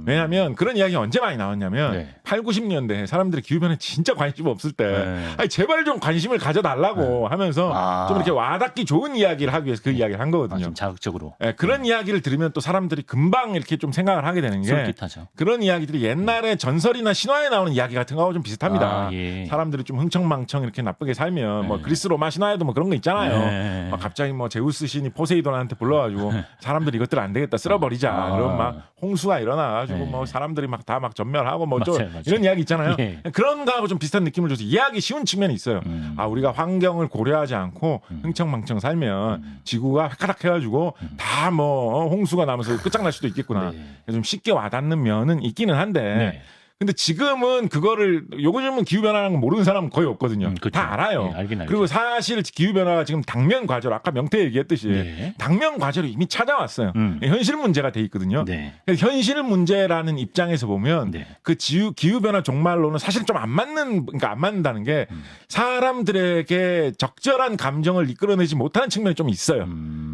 왜냐하면 그런 이야기가 언제 많이 나왔냐면 8, 90년대 사람들이 기후변화에 진짜 관심 없을 때 아니, 제발 좀 관심을 가져달라고 하면서 좀 이렇게 와닿기 좋은 이야기를 하기 위해서 그 이야기를 한 거거든요. 좀 자극적으로. 그런 이야기를 들으면 또 사람들이 금방 이렇게 좀 생각을 하게 되는 게 솔깃하죠. 그런 이야기들이 옛날에 전설이나 신화에 나오는 이야기 같은 거하고 좀 비슷합니다. 사람들이 좀 흥청망청 이렇게 나쁘게 살면 그리스 로마 신화에도 그런 거 있잖아요. 갑자기 제우스 신이 포세이돈한테 불러가지고 사람들이 이것들 안 되겠다 쓸어버리자. 그럼 홍수가 일어나 가지고 사람들이 다 전멸하고 맞아요. 이런 이야기 있잖아요. 그런 거하고 좀 비슷한 느낌을 줘서 이해하기 쉬운 측면이 있어요. 우리가 환경을 고려하지 않고 흥청망청 살면 지구가 획가닥해가지고 다 홍수가 나면서 끝장날 수도 있겠구나. 좀 쉽게 와닿는 면은 있기는 한데 근데 지금은 그거를 요즘은 기후변화라는 거 모르는 사람은 거의 없거든요. 그렇죠. 다 알아요. 알긴 알죠. 그리고 사실 기후변화가 지금 당면 과제로 아까 명태 얘기했듯이 당면 과제로 이미 찾아왔어요. 현실 문제가 돼 있거든요. 그래서 현실 문제라는 입장에서 보면 그 기후변화 종말로는 사실 좀 안 맞는다는 게 사람들에게 적절한 감정을 이끌어내지 못하는 측면이 좀 있어요.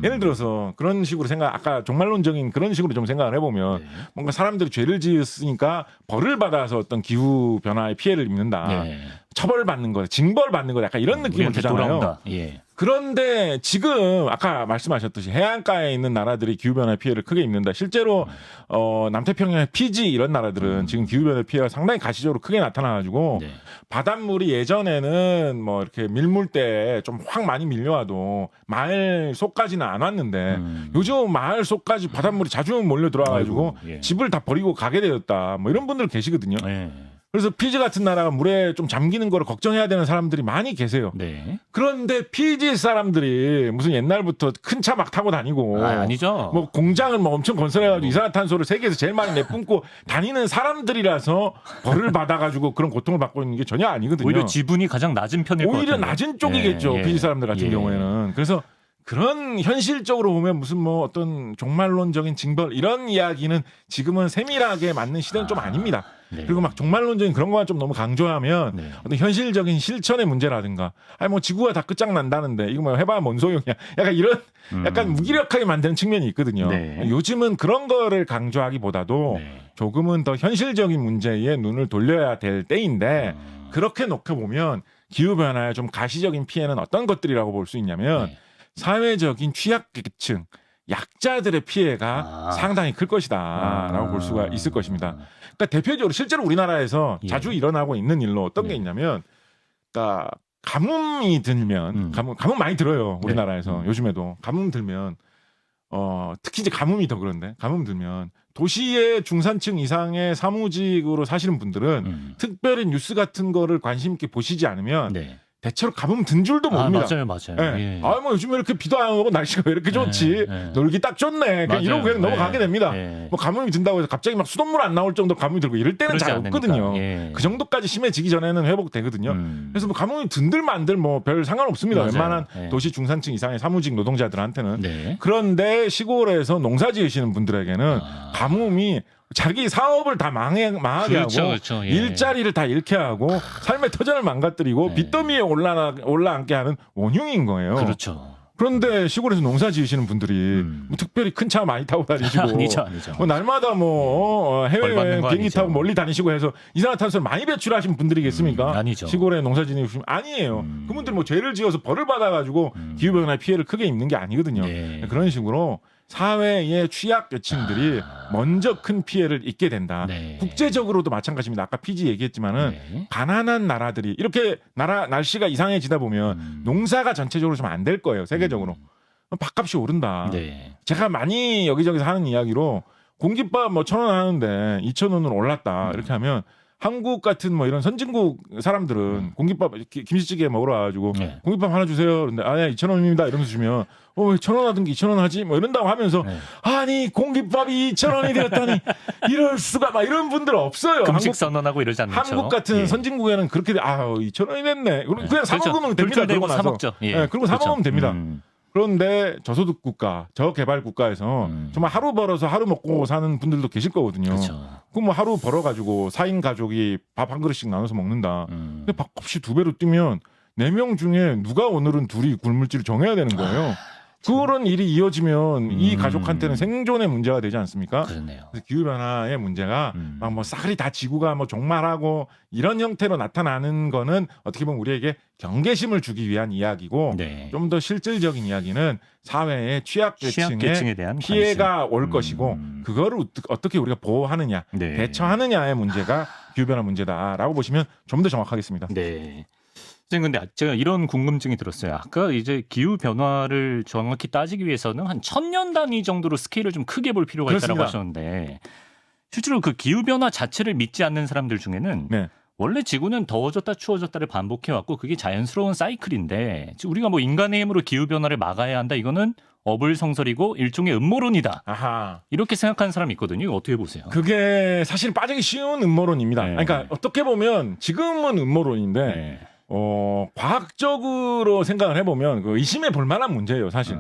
예를 들어서 그런 식으로 아까 종말론적인 그런 식으로 좀 생각을 해보면 뭔가 사람들이 죄를 지었으니까 벌을 받아서 어떤 기후 변화의 피해를 입는다. 처벌받는 거, 징벌받는 거 약간 이런 느낌을 주잖아요. 그런데 지금 아까 말씀하셨듯이 해안가에 있는 나라들이 기후변화의 피해를 크게 입는다. 실제로 남태평양의 피지 이런 나라들은 지금 기후변화의 피해가 상당히 가시적으로 크게 나타나가지고 바닷물이 예전에는 이렇게 밀물 때 좀 확 많이 밀려와도 마을 속까지는 안 왔는데 요즘 마을 속까지 바닷물이 자주 몰려 들어와가지고 집을 다 버리고 가게 되었다. 이런 분들 계시거든요. 그래서 피지 같은 나라가 물에 좀 잠기는 거를 걱정해야 되는 사람들이 많이 계세요. 그런데 피지 사람들이 무슨 옛날부터 큰 차 막 타고 다니고 아니죠. 공장을 엄청 건설해가지고 이산화탄소를 세계에서 제일 많이 내뿜고 다니는 사람들이라서 벌을 받아가지고 그런 고통을 받고 있는 게 전혀 아니거든요. 오히려 지분이 가장 낮은 편일 것 같아요. 오히려 낮은 쪽이겠죠. 피지 사람들 같은 경우에는. 그래서 그런 현실적으로 보면 무슨 어떤 종말론적인 징벌 이런 이야기는 지금은 세밀하게 맞는 시대는 좀 아닙니다. 네. 그리고 막 종말론적인 그런 거만 좀 너무 강조하면 네. 어떤 현실적인 실천의 문제라든가 아니 뭐 지구가 다 끝장난다는데 이거 뭐 해봐야 뭔 소용이야. 약간 이런 약간 무기력하게 만드는 측면이 있거든요. 네. 요즘은 그런 거를 강조하기보다도 네. 조금은 더 현실적인 문제에 눈을 돌려야 될 때인데 그렇게 놓고 보면 기후변화의 좀 가시적인 피해는 어떤 것들이라고 볼 수 있냐면 네. 사회적인 취약계층, 약자들의 피해가 상당히 클 것이다라고 볼 수가 있을 것입니다. 그러니까 대표적으로 실제로 우리나라에서 예. 자주 일어나고 있는 일로 어떤 게 네. 있냐면 그러니까 가뭄이 들면 가뭄 많이 들어요. 우리나라에서 요즘에도 가뭄 들면 특히 이제 가뭄이 더 그런데 가뭄 들면 도시의 중산층 이상의 사무직으로 사시는 분들은 특별히 뉴스 같은 거를 관심 있게 보시지 않으면 네. 대체로 가뭄 든 줄도 모릅니다. 맞아요. 예. 예. 뭐 요즘에 이렇게 비도 안 오고 날씨가 왜 이렇게 좋지? 네. 놀기 딱 좋네. 그냥 이러고 그냥 넘어가게 됩니다. 예. 뭐 가뭄이 든다고 해서 갑자기 막 수돗물 안 나올 정도 가뭄이 들고 이럴 때는 잘 없거든요. 예. 그 정도까지 심해지기 전에는 회복되거든요. 그래서 뭐 가뭄이 든들 만들 뭐 별 상관없습니다. 맞아요. 웬만한 예. 도시 중산층 이상의 사무직 노동자들한테는. 네. 그런데 시골에서 농사 지으시는 분들에게는 가뭄이 자기 사업을 다 망하게 하고 예. 일자리를 다 잃게 하고 삶의 터전을 망가뜨리고 네. 빚더미에 올라앉게 하는 원흉인 거예요. 그렇죠. 그런데 시골에서 농사 지으시는 분들이 뭐 특별히 큰 차 많이 타고 다니시고 아니죠. 뭐 날마다 뭐 벌 받는 해외여행 거 비행기 아니죠. 타고 멀리 다니시고 해서 이산화탄소를 많이 배출하신 분들이겠습니까? 아니죠. 시골에 농사 지으시면 아니에요. 그분들 뭐 죄를 지어서 벌을 받아가지고 기후변화의 피해를 크게 입는 게 아니거든요. 네. 그런 식으로 사회의 취약계층들이 먼저 큰 피해를 입게 된다. 네. 국제적으로도 마찬가지입니다. 아까 피지 얘기했지만은 네. 가난한 나라들이 이렇게 날씨가 이상해지다 보면 농사가 전체적으로 좀 안 될 거예요. 세계적으로. 밥값이 오른다. 네. 제가 많이 여기저기서 하는 이야기로 공깃밥 뭐 1,000원 하는데 2,000원으로 올랐다. 이렇게 하면 한국 같은 뭐 이런 선진국 사람들은 공깃밥 김치찌개 먹으러 와가지고 네. 공깃밥 하나 주세요. 그런데 네, 2,000원입니다. 이러면서 주면 왜 1,000원 하던 게 2,000원 하지? 뭐 이런다고 하면서 네. 아니 공깃밥이 2,000원이 되었다니 이럴 수가 막 이런 분들 없어요. 금식 선언하고 이러지 않죠. 한국 같은 예. 선진국에는 그렇게 2,000원이 됐네. 그냥 사 그렇죠. 먹으면 됩니다. 불출되고 그러고 나서. 사 먹죠. 예. 네, 그리고 사 그렇죠. 먹으면 됩니다. 그런데 저소득 국가, 저개발 국가에서 정말 하루 벌어서 하루 먹고 사는 분들도 계실 거거든요. 그렇죠. 그럼 뭐 하루 벌어가지고 4인 가족이 밥 한 그릇씩 나눠서 먹는다. 근데 밥값이 2배로 뛰면 4명 중에 누가 오늘은 둘이 굶을지를 정해야 되는 거예요. 그런 일이 이어지면 이 가족한테는 생존의 문제가 되지 않습니까? 그렇네요. 그래서 기후변화의 문제가 막 뭐 싸그리 다 지구가 뭐 종말하고 이런 형태로 나타나는 거는 어떻게 보면 우리에게 경계심을 주기 위한 이야기고 네. 좀 더 실질적인 이야기는 사회의 취약계층에 취약계층에 대한 피해가 관심. 올 것이고 그거를 어떻게 우리가 보호하느냐 네. 대처하느냐의 문제가 기후변화 문제다라고 보시면 좀 더 정확하겠습니다. 네. 선생님, 근데 제가 이런 궁금증이 들었어요. 아까 이제 기후 변화를 정확히 따지기 위해서는 한 1,000년 단위 정도로 스케일을 좀 크게 볼 필요가 있다고 그렇습니다. 하셨는데 실제로 그 기후 변화 자체를 믿지 않는 사람들 중에는 네. 원래 지구는 더워졌다 추워졌다를 반복해 왔고 그게 자연스러운 사이클인데 우리가 뭐 인간의 힘으로 기후 변화를 막아야 한다 이거는 어불성설이고 일종의 음모론이다. 아하. 이렇게 생각하는 사람이 있거든요. 이거 어떻게 보세요? 그게 사실 빠지기 쉬운 음모론입니다. 네. 그러니까 어떻게 보면 지금은 음모론인데 네. 과학적으로 생각을 해보면 그 의심해 볼 만한 문제예요, 사실.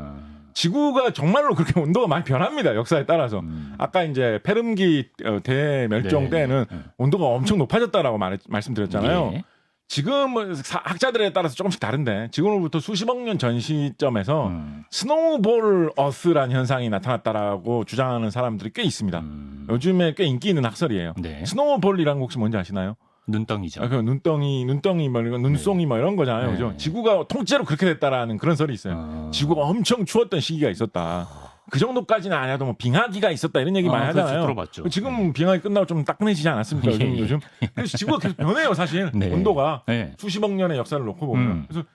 지구가 정말로 그렇게 온도가 많이 변합니다, 역사에 따라서. 아까 이제 페름기 대멸종 네. 때는 온도가 엄청 높아졌다라고 말씀드렸잖아요. 예. 지금은 학자들에 따라서 조금씩 다른데 지금으로부터 수십억 년 전 시점에서 스노우볼 어스라는 현상이 나타났다라고 주장하는 사람들이 꽤 있습니다. 요즘에 꽤 인기 있는 학설이에요. 네. 스노우볼이라는 거 혹시 뭔지 아시나요? 눈덩이죠. 그 눈덩이 뭐 이런 눈송이 뭐 이런 거잖아요. 네. 그죠? 지구가 통째로 그렇게 됐다라는 그런 설이 있어요. 지구가 엄청 추웠던 시기가 있었다. 그 정도까지는 아니어도 뭐 빙하기가 있었다 이런 얘기 많이 그렇죠. 하잖아요. 들어봤죠. 지금 빙하기 끝나고 좀 따끈해지지 않았습니까? 요즘. 그래서 지구가 계속 변해요, 사실. 네. 온도가 네. 수십억 년의 역사를 놓고 보면. 그래서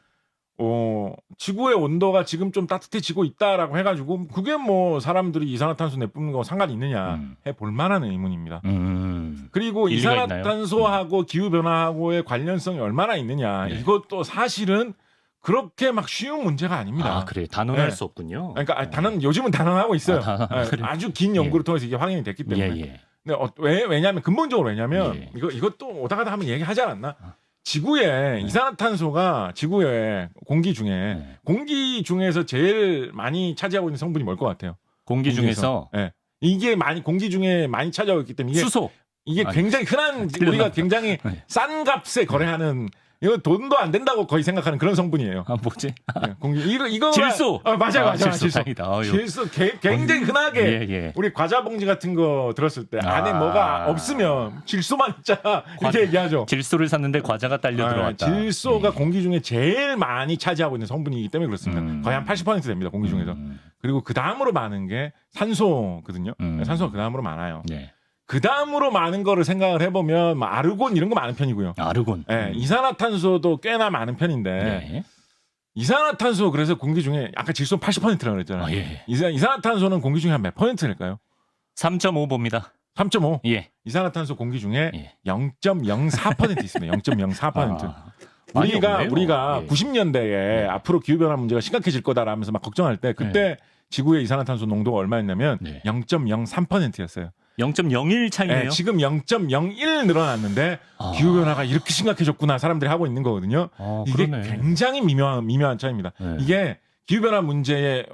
지구의 온도가 지금 좀 따뜻해지고 있다라고 해가지고 그게 뭐 사람들이 이산화탄소 내뿜는 거 상관이 있느냐 해볼 만한 의문입니다. 그리고 일리가 이산화탄소하고 기후변화하고의 관련성이 얼마나 있느냐 이것도 사실은 그렇게 막 쉬운 문제가 아닙니다. 아, 그래. 단언할 네. 수 없군요. 그러니까 요즘은 단언하고 있어요. 그래. 아주 긴 연구를 통해서 이게 확인이 됐기 때문에. 예. 근데 왜냐하면 근본적으로 왜냐하면 예. 이것도 오다 가다 한번 얘기하지 않았나? 지구에 이산화탄소가 지구의 공기 중에서 제일 많이 차지하고 있는 성분이 뭘 것 같아요? 공기 중에서 네. 이게 공기 중에 많이 차지하고 있기 때문에 이게 수소. 이게 굉장히 흔한 우리가 굉장히 네. 싼 값에 거래하는 이거 돈도 안 된다고 거의 생각하는 그런 성분이에요. 아, 뭐지? 네, 이거 질소. 맞아요. 질소. 다행이다. 아유. 질소 굉장히 흔하게 예. 우리 과자 봉지 같은 거 들었을 때 안에 뭐가 없으면 질소만 있자 이렇게 얘기하죠. 질소를 샀는데 과자가 딸려 들어왔다. 질소가 공기 중에 제일 많이 차지하고 있는 성분이기 때문에 그렇습니다. 거의 한 80% 됩니다. 공기 중에서. 그리고 그 다음으로 많은 게 산소거든요. 산소가 그 다음으로 많아요. 네. 그 다음으로 많은 거를 생각을 해보면 뭐 아르곤 이런 거 많은 편이고요. 아르곤. 네, 이산화탄소도 꽤나 많은 편인데 네. 이산화탄소 그래서 공기 중에 아까 질소 80%라고 그랬잖아요. 예. 이산화탄소는 공기 중에 한 몇 %일까요? 3.5 봅니다. 3.5. 예. 이산화탄소 공기 중에 예. 0.04% 있습니다. 0.04%. 많이 우리가 없네요. 90년대에 앞으로 기후 변화 문제가 심각해질 거다라면서 막 걱정할 때 그때 지구의 이산화탄소 농도가 얼마였냐면 0.03%였어요. 0.01 차이네요. 네, 지금 0.01 늘어났는데 기후 변화가 이렇게 심각해졌구나 사람들이 하고 있는 거거든요. 이게 그러네. 굉장히 미묘한 차이입니다. 네. 이게 기후 변화 문제의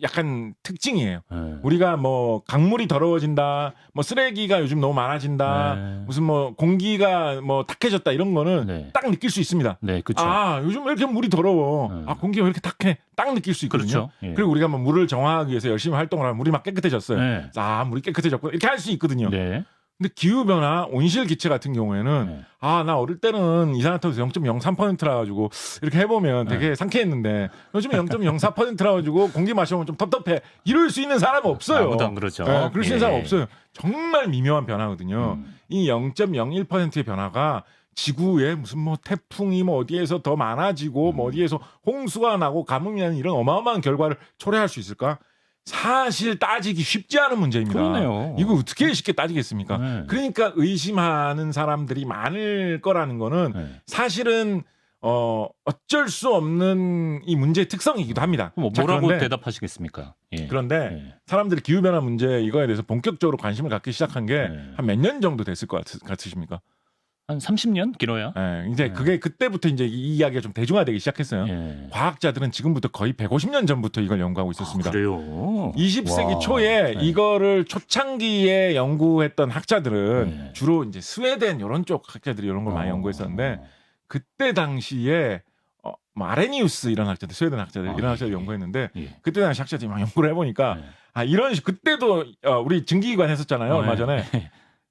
약간 특징이에요. 네. 우리가 뭐 강물이 더러워진다, 뭐 쓰레기가 요즘 너무 많아진다, 네. 무슨 뭐 공기가 뭐 탁해졌다 이런 거는 네. 딱 느낄 수 있습니다. 네, 그렇죠. 아, 요즘 왜 이렇게 물이 더러워? 네. 아, 공기가 왜 이렇게 탁해? 딱 느낄 수 있거든요. 그렇죠. 예. 그리고 우리가 뭐 물을 정화하기 위해서 열심히 활동을 하면 물이 막 깨끗해졌어요. 네. 아, 물이 깨끗해졌구나. 이렇게 할 수 있거든요. 네. 근데 기후변화, 온실기체 같은 경우에는 네. 나 어릴 때는 이산화탄소 0.03%라 가지고 이렇게 해보면 되게 상쾌했는데 요즘 0.04%라 가지고 공기 마시면 좀 텁텁해. 이럴 수 있는 사람은 없어요. 아무도 안 그러죠. 네, 그럴 수 있는 예. 사람 없어요. 정말 미묘한 변화거든요. 이 0.01%의 변화가 지구에 무슨 뭐 태풍이 뭐 어디에서 더 많아지고 뭐 어디에서 홍수가 나고 가뭄이 나는 이런 어마어마한 결과를 초래할 수 있을까? 사실 따지기 쉽지 않은 문제입니다. 그러네요. 이거 어떻게 쉽게 따지겠습니까? 네. 그러니까 의심하는 사람들이 많을 거라는 거는 네. 사실은 어쩔 수 없는 이 문제의 특성이기도 합니다. 뭐 자, 뭐라고 그런데, 대답하시겠습니까? 예. 그런데 예. 사람들이 기후변화 문제 이거에 대해서 본격적으로 관심을 갖기 시작한 게 네. 한 몇 년 정도 됐을 것 같으십니까? 한 30년 길어야? 예, 이제 그게 그때부터 이제 이 이야기가 좀 대중화되기 시작했어요. 예. 과학자들은 지금부터 거의 150년 전부터 이걸 연구하고 있었습니다. 그래요. 20세기 와. 초에 네. 이거를 초창기에 연구했던 학자들은 네. 주로 이제 스웨덴 이런 쪽 학자들이 이런 걸 많이 연구했었는데 그때 당시에 뭐 아레니우스 이런 학자들, 스웨덴 학자들 이런 학자들 연구했는데 예. 그때 당시 학자들이 막 연구를 해보니까 네. 이런 그때도 우리 증기기관 했었잖아요 얼마 전에.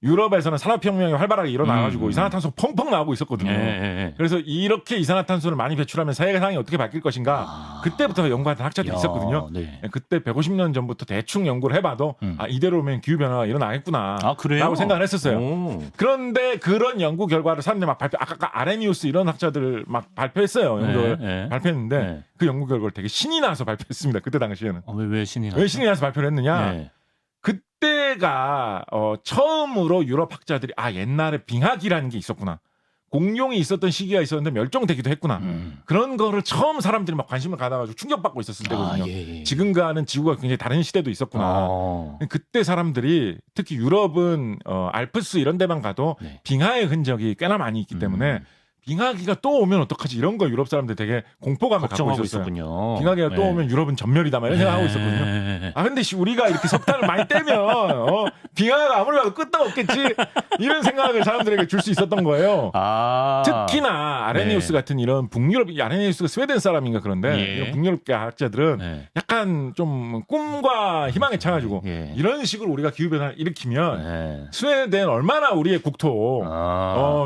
유럽에서는 산업혁명이 활발하게 일어나가지고 이산화탄소 펑펑 나오고 있었거든요. 예. 그래서 이렇게 이산화탄소를 많이 배출하면 세상이 어떻게 바뀔 것인가 그때부터 연구하던 학자들이 있었거든요. 네. 그때 150년 전부터 대충 연구를 해봐도 이대로면 기후변화가 일어나겠구나 그래요? 라고 생각을 했었어요. 오. 그런데 그런 연구 결과를 사람들이 막 아까 아레니우스 이런 학자들 막 발표했어요. 연구를 발표했는데 네. 그 연구 결과를 되게 신이 나서 발표했습니다. 그때 당시에는. 왜 신이 나? 왜 신이 나서 발표를 했느냐. 네. 그때가 처음으로 유럽 학자들이 옛날에 빙하기라는 게 있었구나. 공룡이 있었던 시기가 있었는데 멸종되기도 했구나. 그런 거를 처음 사람들이 막 관심을 가져가지고 충격받고 있었을 때거든요. 예. 지금과는 지구가 굉장히 다른 시대도 있었구나. 그때 사람들이 특히 유럽은 알프스 이런 데만 가도 네. 빙하의 흔적이 꽤나 많이 있기 때문에 빙하기가 또 오면 어떡하지 이런 거 유럽 사람들 되게 공포감을 갖고 걱정하고 있었어요. 있었군요. 빙하기가 또 오면 유럽은 전멸이다 막 이런 생각하고 있었거든요. 근데 우리가 이렇게 석탄을 많이 떼면 빙하가 아무리 봐도 끝도 없겠지 이런 생각을 사람들에게 줄 수 있었던 거예요. 특히나 아레니우스 같은 이런 북유럽, 아레니우스가 스웨덴 사람인가 그런데 이런 북유럽 학자들은 약간 좀 꿈과 희망에 차가지고 이런 식으로 우리가 기후변화를 일으키면 스웨덴 얼마나 우리의 국토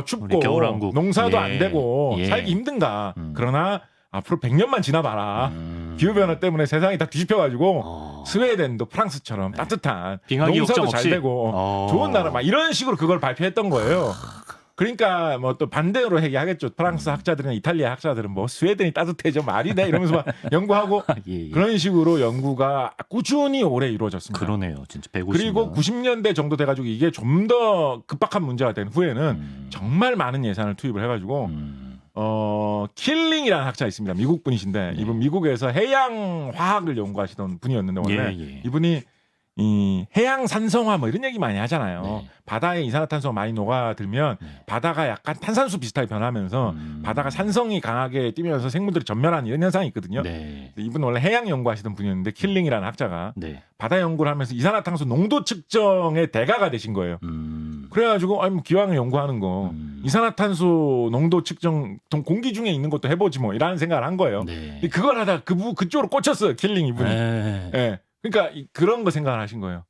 춥고 겨울왕국. 농사도 안 되고 살기 힘든가. 그러나 앞으로 100년만 지나봐라. 기후변화 때문에 세상이 다 뒤집혀가지고 스웨덴도 프랑스처럼 따뜻한 농사도 잘 되고 좋은 나라 막 이런 식으로 그걸 발표했던 거예요. 그러니까 뭐 또 반대로 얘기하겠죠. 프랑스 학자들이나 이탈리아 학자들은 뭐 스웨덴이 따뜻해져 말이네 이러면서 막 연구하고 그런 식으로 연구가 꾸준히 오래 이루어졌습니다. 그러네요. 진짜 150년. 그리고 90년대 정도 돼가지고 이게 좀 더 급박한 문제가 된 후에는 정말 많은 예산을 투입을 해가지고 킬링이라는 학자 있습니다. 미국 분이신데 이분 미국에서 해양 화학을 연구하시던 분이었는데 원래 이분이 이 해양 산성화 뭐 이런 얘기 많이 하잖아요. 바다에 이산화탄소가 많이 녹아들면 바다가 약간 탄산수 비슷하게 변하면서 바다가 산성이 강하게 띠면서 생물들이 전멸하는 이런 현상이 있거든요. 이분은 원래 해양 연구하시던 분이었는데 킬링이라는 학자가 바다 연구를 하면서 이산화탄소 농도 측정의 대가가 되신 거예요. 그래가지고 아니 뭐 기왕에 연구하는 거 이산화탄소 농도 측정 공기 중에 있는 것도 해보지 뭐 이라는 생각을 한 거예요. 네. 그걸 하다 그쪽으로 꽂혔어요. 킬링 이분이. 네. 예. 그러니까 그런 거 생각을 하신 거예요.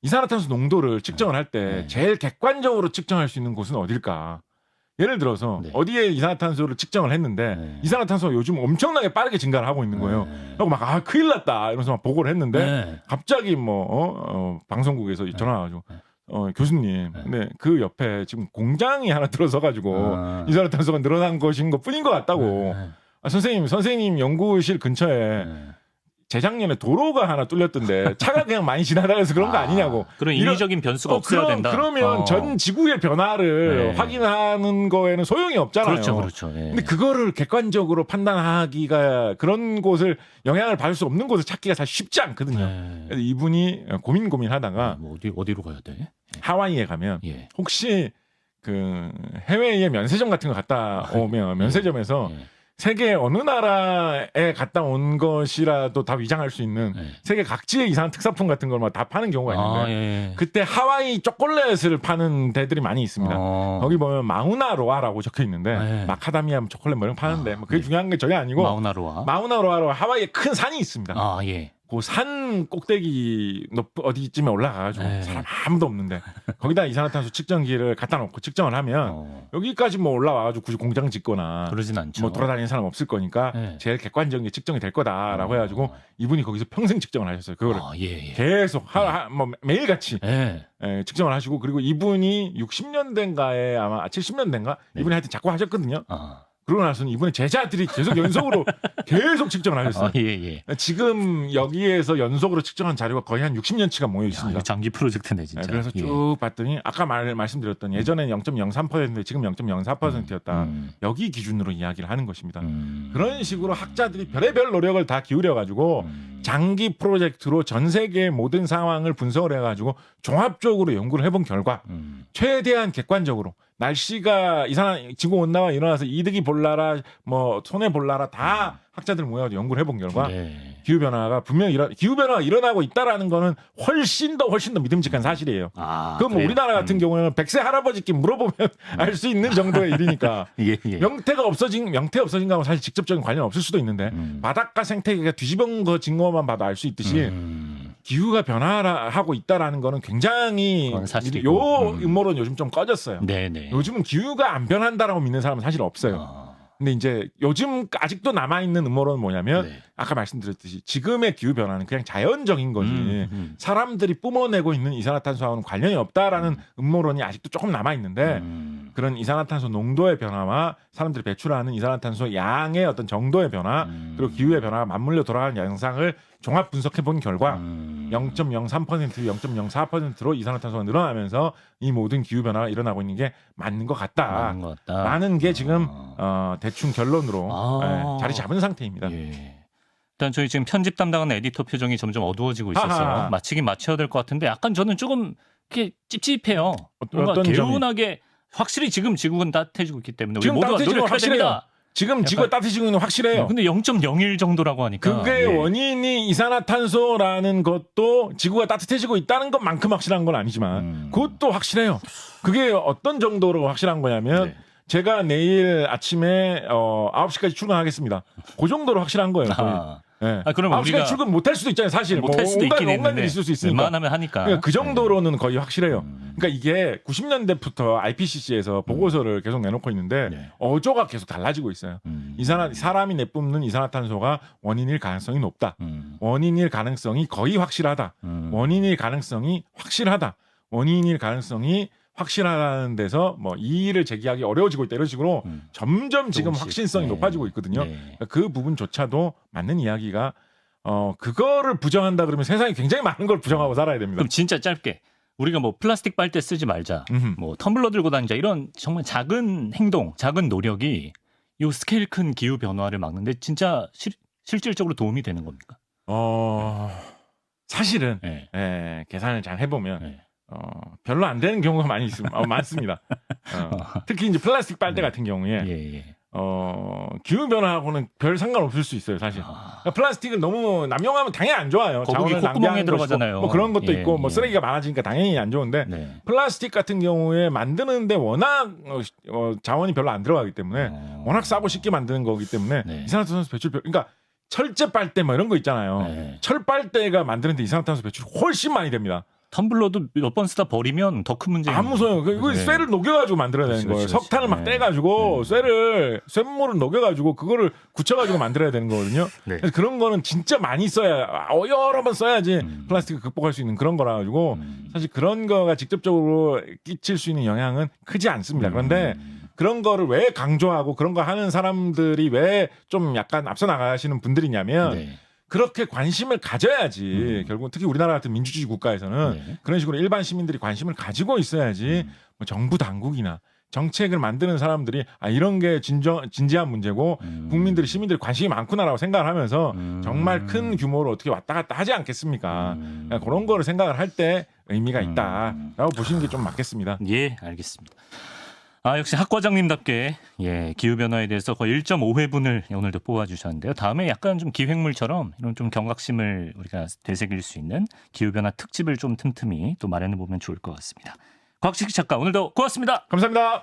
이산화탄소 농도를 측정을 할 때 네. 제일 객관적으로 측정할 수 있는 곳은 어딜까? 예를 들어서 네. 어디에 이산화탄소를 측정을 했는데 네. 이산화탄소가 요즘 엄청나게 빠르게 증가를 하고 있는 거예요. 네. 그리고 막 큰일 났다 이러면서 막 보고를 했는데 네. 갑자기 뭐 방송국에서 전화 와가지고 교수님, 근데 그 옆에 지금 공장이 하나 들어서 가지고 이산화탄소가 늘어난 것인 것뿐인 것 같다고. 네. 선생님 연구실 근처에 네. 재작년에 도로가 하나 뚫렸던데 차가 그냥 많이 지나다녀서 그런 거 아니냐고. 그런 인위적인 변수가 없어야 된다. 그러면 전 지구의 변화를 네. 확인하는 거에는 소용이 없잖아요. 그렇죠. 예. 근데 그거를 객관적으로 판단하기가 그런 곳을 영향을 받을 수 없는 곳을 찾기가 사실 쉽지 않거든요. 네. 그래서 이분이 고민하다가 뭐 어디로 가야 돼? 하와이에 가면 예. 혹시 그 해외에 면세점 같은 거 갔다 오면 면세점에서 예. 세계 어느 나라에 갔다 온 것이라도 다 위장할 수 있는 예. 세계 각지의 이상한 특산품 같은 걸 다 파는 경우가 있는데 예. 그때 하와이 초콜릿을 파는 데들이 많이 있습니다. 거기 보면 마우나로아라고 적혀 있는데 네. 마카다미아 초콜릿 뭐 이런 거 파는데 뭐 그게 중요한 게 전혀 아니고 마우나로아로 하와이에 큰 산이 있습니다. 예. 그 산 꼭대기 어디쯤에 올라가가지고 네. 사람 아무도 없는데 거기다 이산화탄소 측정기를 갖다 놓고 측정을 하면 여기까지 뭐 올라와가지고 굳이 공장 짓거나 그러진 않죠. 뭐 돌아다니는 사람 없을 거니까 네. 제일 객관적인 게 측정이 될 거다라고 해가지고 이분이 거기서 평생 측정을 하셨어요. 그거를 예. 계속 뭐 매일같이 예. 측정을 하시고 그리고 이분이 60년대인가에 아마 70년대인가 네. 이분이 하여튼 자꾸 하셨거든요. 그러고 나서는 이분의 제자들이 계속 연속으로 계속 측정을 하셨어요. 예. 지금 여기에서 연속으로 측정한 자료가 거의 한 60년치가 모여 있습니다. 장기 프로젝트네 진짜. 그래서 쭉 봤더니 아까 말씀드렸던 예전엔 0.03%인데 지금 0.04%였다. 여기 기준으로 이야기를 하는 것입니다. 그런 식으로 학자들이 별의별 노력을 다 기울여 가지고 장기 프로젝트로 전 세계의 모든 상황을 분석을 해가지고 종합적으로 연구를 해본 결과 최대한 객관적으로 날씨가 지구 온난화가 일어나서 이득이 볼라라 뭐 손해 볼라라 다 학자들 모여서 연구를 해본 결과 기후 변화가 분명히 기후 변화가 일어나고 있다라는 거는 훨씬 더 믿음직한 사실이에요. 그럼 뭐 우리나라 같은 경우에는 100세 할아버지께 물어보면 알 수 있는 정도의 일이니까 명태 없어진 거하고 사실 직접적인 관련 없을 수도 있는데 바닷가 생태계가 뒤집어진 것만 봐도 알 수 있듯이 기후가 변화하고 있다라는 거는 굉장히 요 음모론 요즘 좀 꺼졌어요. 네네. 요즘은 기후가 안 변한다라고 믿는 사람은 사실 없어요. 근데 이제 요즘 아직도 남아있는 음모론은 뭐냐면 아까 말씀드렸듯이 지금의 기후 변화는 그냥 자연적인 거지 사람들이 뿜어내고 있는 이산화탄소와는 관련이 없다라는 음모론이 아직도 조금 남아있는데 그런 이산화탄소 농도의 변화와 사람들이 배출하는 이산화탄소 양의 어떤 정도의 변화 그리고 기후의 변화가 맞물려 돌아가는 양상을 종합 분석해 본 결과 0.03% 0.04%로 이산화탄소가 늘어나면서 이 모든 기후 변화가 일어나고 있는 게 맞는 것 같다라는 게 지금 대충 결론으로 자리 잡은 상태입니다. 일단 저희 지금 편집 담당하는 에디터 표정이 점점 어두워지고 있어서 마치긴 마쳐야 될 것 같은데 약간 저는 조금 이렇게 찝찝해요. 뭔가 개운하게 확실히 지금 지구는 따뜻해지고 있기 때문에 우리 모두가 노력해야 됩니다. 지금 지구가 따뜻해지고 있는 확실해요. 근데 0.01 정도라고 하니까 그게 원인이 이산화탄소라는 것도 지구가 따뜻해지고 있다는 것만큼 확실한 건 아니지만 그것도 확실해요. 그게 어떤 정도로 확실한 거냐면 제가 내일 아침에 9시까지 출근하겠습니다. 그 정도로 확실한 거예요. 그러면 9시까지 우리가 출근 못할 수도 있잖아요. 사실 못할 수도 있긴 온갖 일이 있을 수 있으니까. 웬만하면 하니까. 그러니까 그 정도로는 거의 확실해요. 그러니까 이게 90년대부터 IPCC에서 보고서를 계속 내놓고 있는데 어조가 계속 달라지고 있어요. 사람이 내뿜는 이산화탄소가 원인일 가능성이 높다. 원인일 가능성이 거의 확실하다. 원인일 가능성이 확실하다. 원인일 가능성이 확실하다는 데서 뭐 이의를 제기하기 어려워지고 있다 이런 식으로 점점 지금 확신성이 높아지고 있거든요. 그러니까 그 부분조차도 맞는 이야기가 그거를 부정한다 그러면 세상에 굉장히 많은 걸 부정하고 살아야 됩니다. 그럼 진짜 짧게 우리가 뭐 플라스틱 빨대 쓰지 말자, 뭐 텀블러 들고 다니자 이런 정말 작은 행동, 작은 노력이 이 스케일 큰 기후 변화를 막는데 진짜 실질적으로 도움이 되는 겁니까? 사실은 계산을 잘 해보면. 별로 안 되는 경우가 많습니다. 특히 이제 플라스틱 빨대 같은 경우에 기후 변화하고는 별 상관없을 수 있어요, 사실. 그러니까 플라스틱을 너무 남용하면 당연히 안 좋아요. 거북이 자원을 콧구멍에 낭비하는 들어가잖아요. 것이고 뭐 그런 것도 예, 있고 뭐 예. 쓰레기가 많아지니까 당연히 안 좋은데 네. 플라스틱 같은 경우에 만드는데 워낙 자원이 별로 안 들어가기 때문에 워낙 싸고 쉽게 만드는 거기 때문에 네. 이산화탄소 배출 그러니까 철제 빨대 뭐 이런 거 있잖아요. 네. 철 빨대가 만드는데 이산화탄소 배출이 훨씬 많이 됩니다. 텀블러도 몇 번 쓰다 버리면 더 큰 문제. 안 무서워요. 이거 네. 쇠를 녹여가지고 만들어야 되는 거예요. 석탄을 막 떼가지고 쇠물을 녹여가지고 그거를 굳혀가지고 만들어야 되는 거거든요. 네. 그래서 그런 거는 진짜 많이 써야 여러 번 써야지 플라스틱을 극복할 수 있는 그런 거라 가지고 사실 그런 거가 직접적으로 끼칠 수 있는 영향은 크지 않습니다. 그런데 그런 거를 왜 강조하고 그런 거 하는 사람들이 왜 좀 약간 앞서 나가시는 분들이냐면 네. 그렇게 관심을 가져야지 결국 특히 우리나라 같은 민주주의 국가에서는 네. 그런 식으로 일반 시민들이 관심을 가지고 있어야지 뭐 정부 당국이나 정책을 만드는 사람들이 이런 게 진지한 문제고 국민들이 시민들이 관심이 많구나라고 생각을 하면서 정말 큰 규모로 어떻게 왔다 갔다 하지 않겠습니까? 그러니까 그런 거를 생각을 할 때 의미가 있다라고 보시는 게 좀 맞겠습니다. 예, 알겠습니다. 역시 학 과장님답게 기후 변화에 대해서 거의 1.5회분을 오늘도 뽑아주셨는데요. 다음에 약간 좀 기획물처럼 이런 좀 경각심을 우리가 되새길 수 있는 기후 변화 특집을 좀 틈틈이 또 마련해 보면 좋을 것 같습니다. 곽식희 작가 오늘도 고맙습니다. 감사합니다.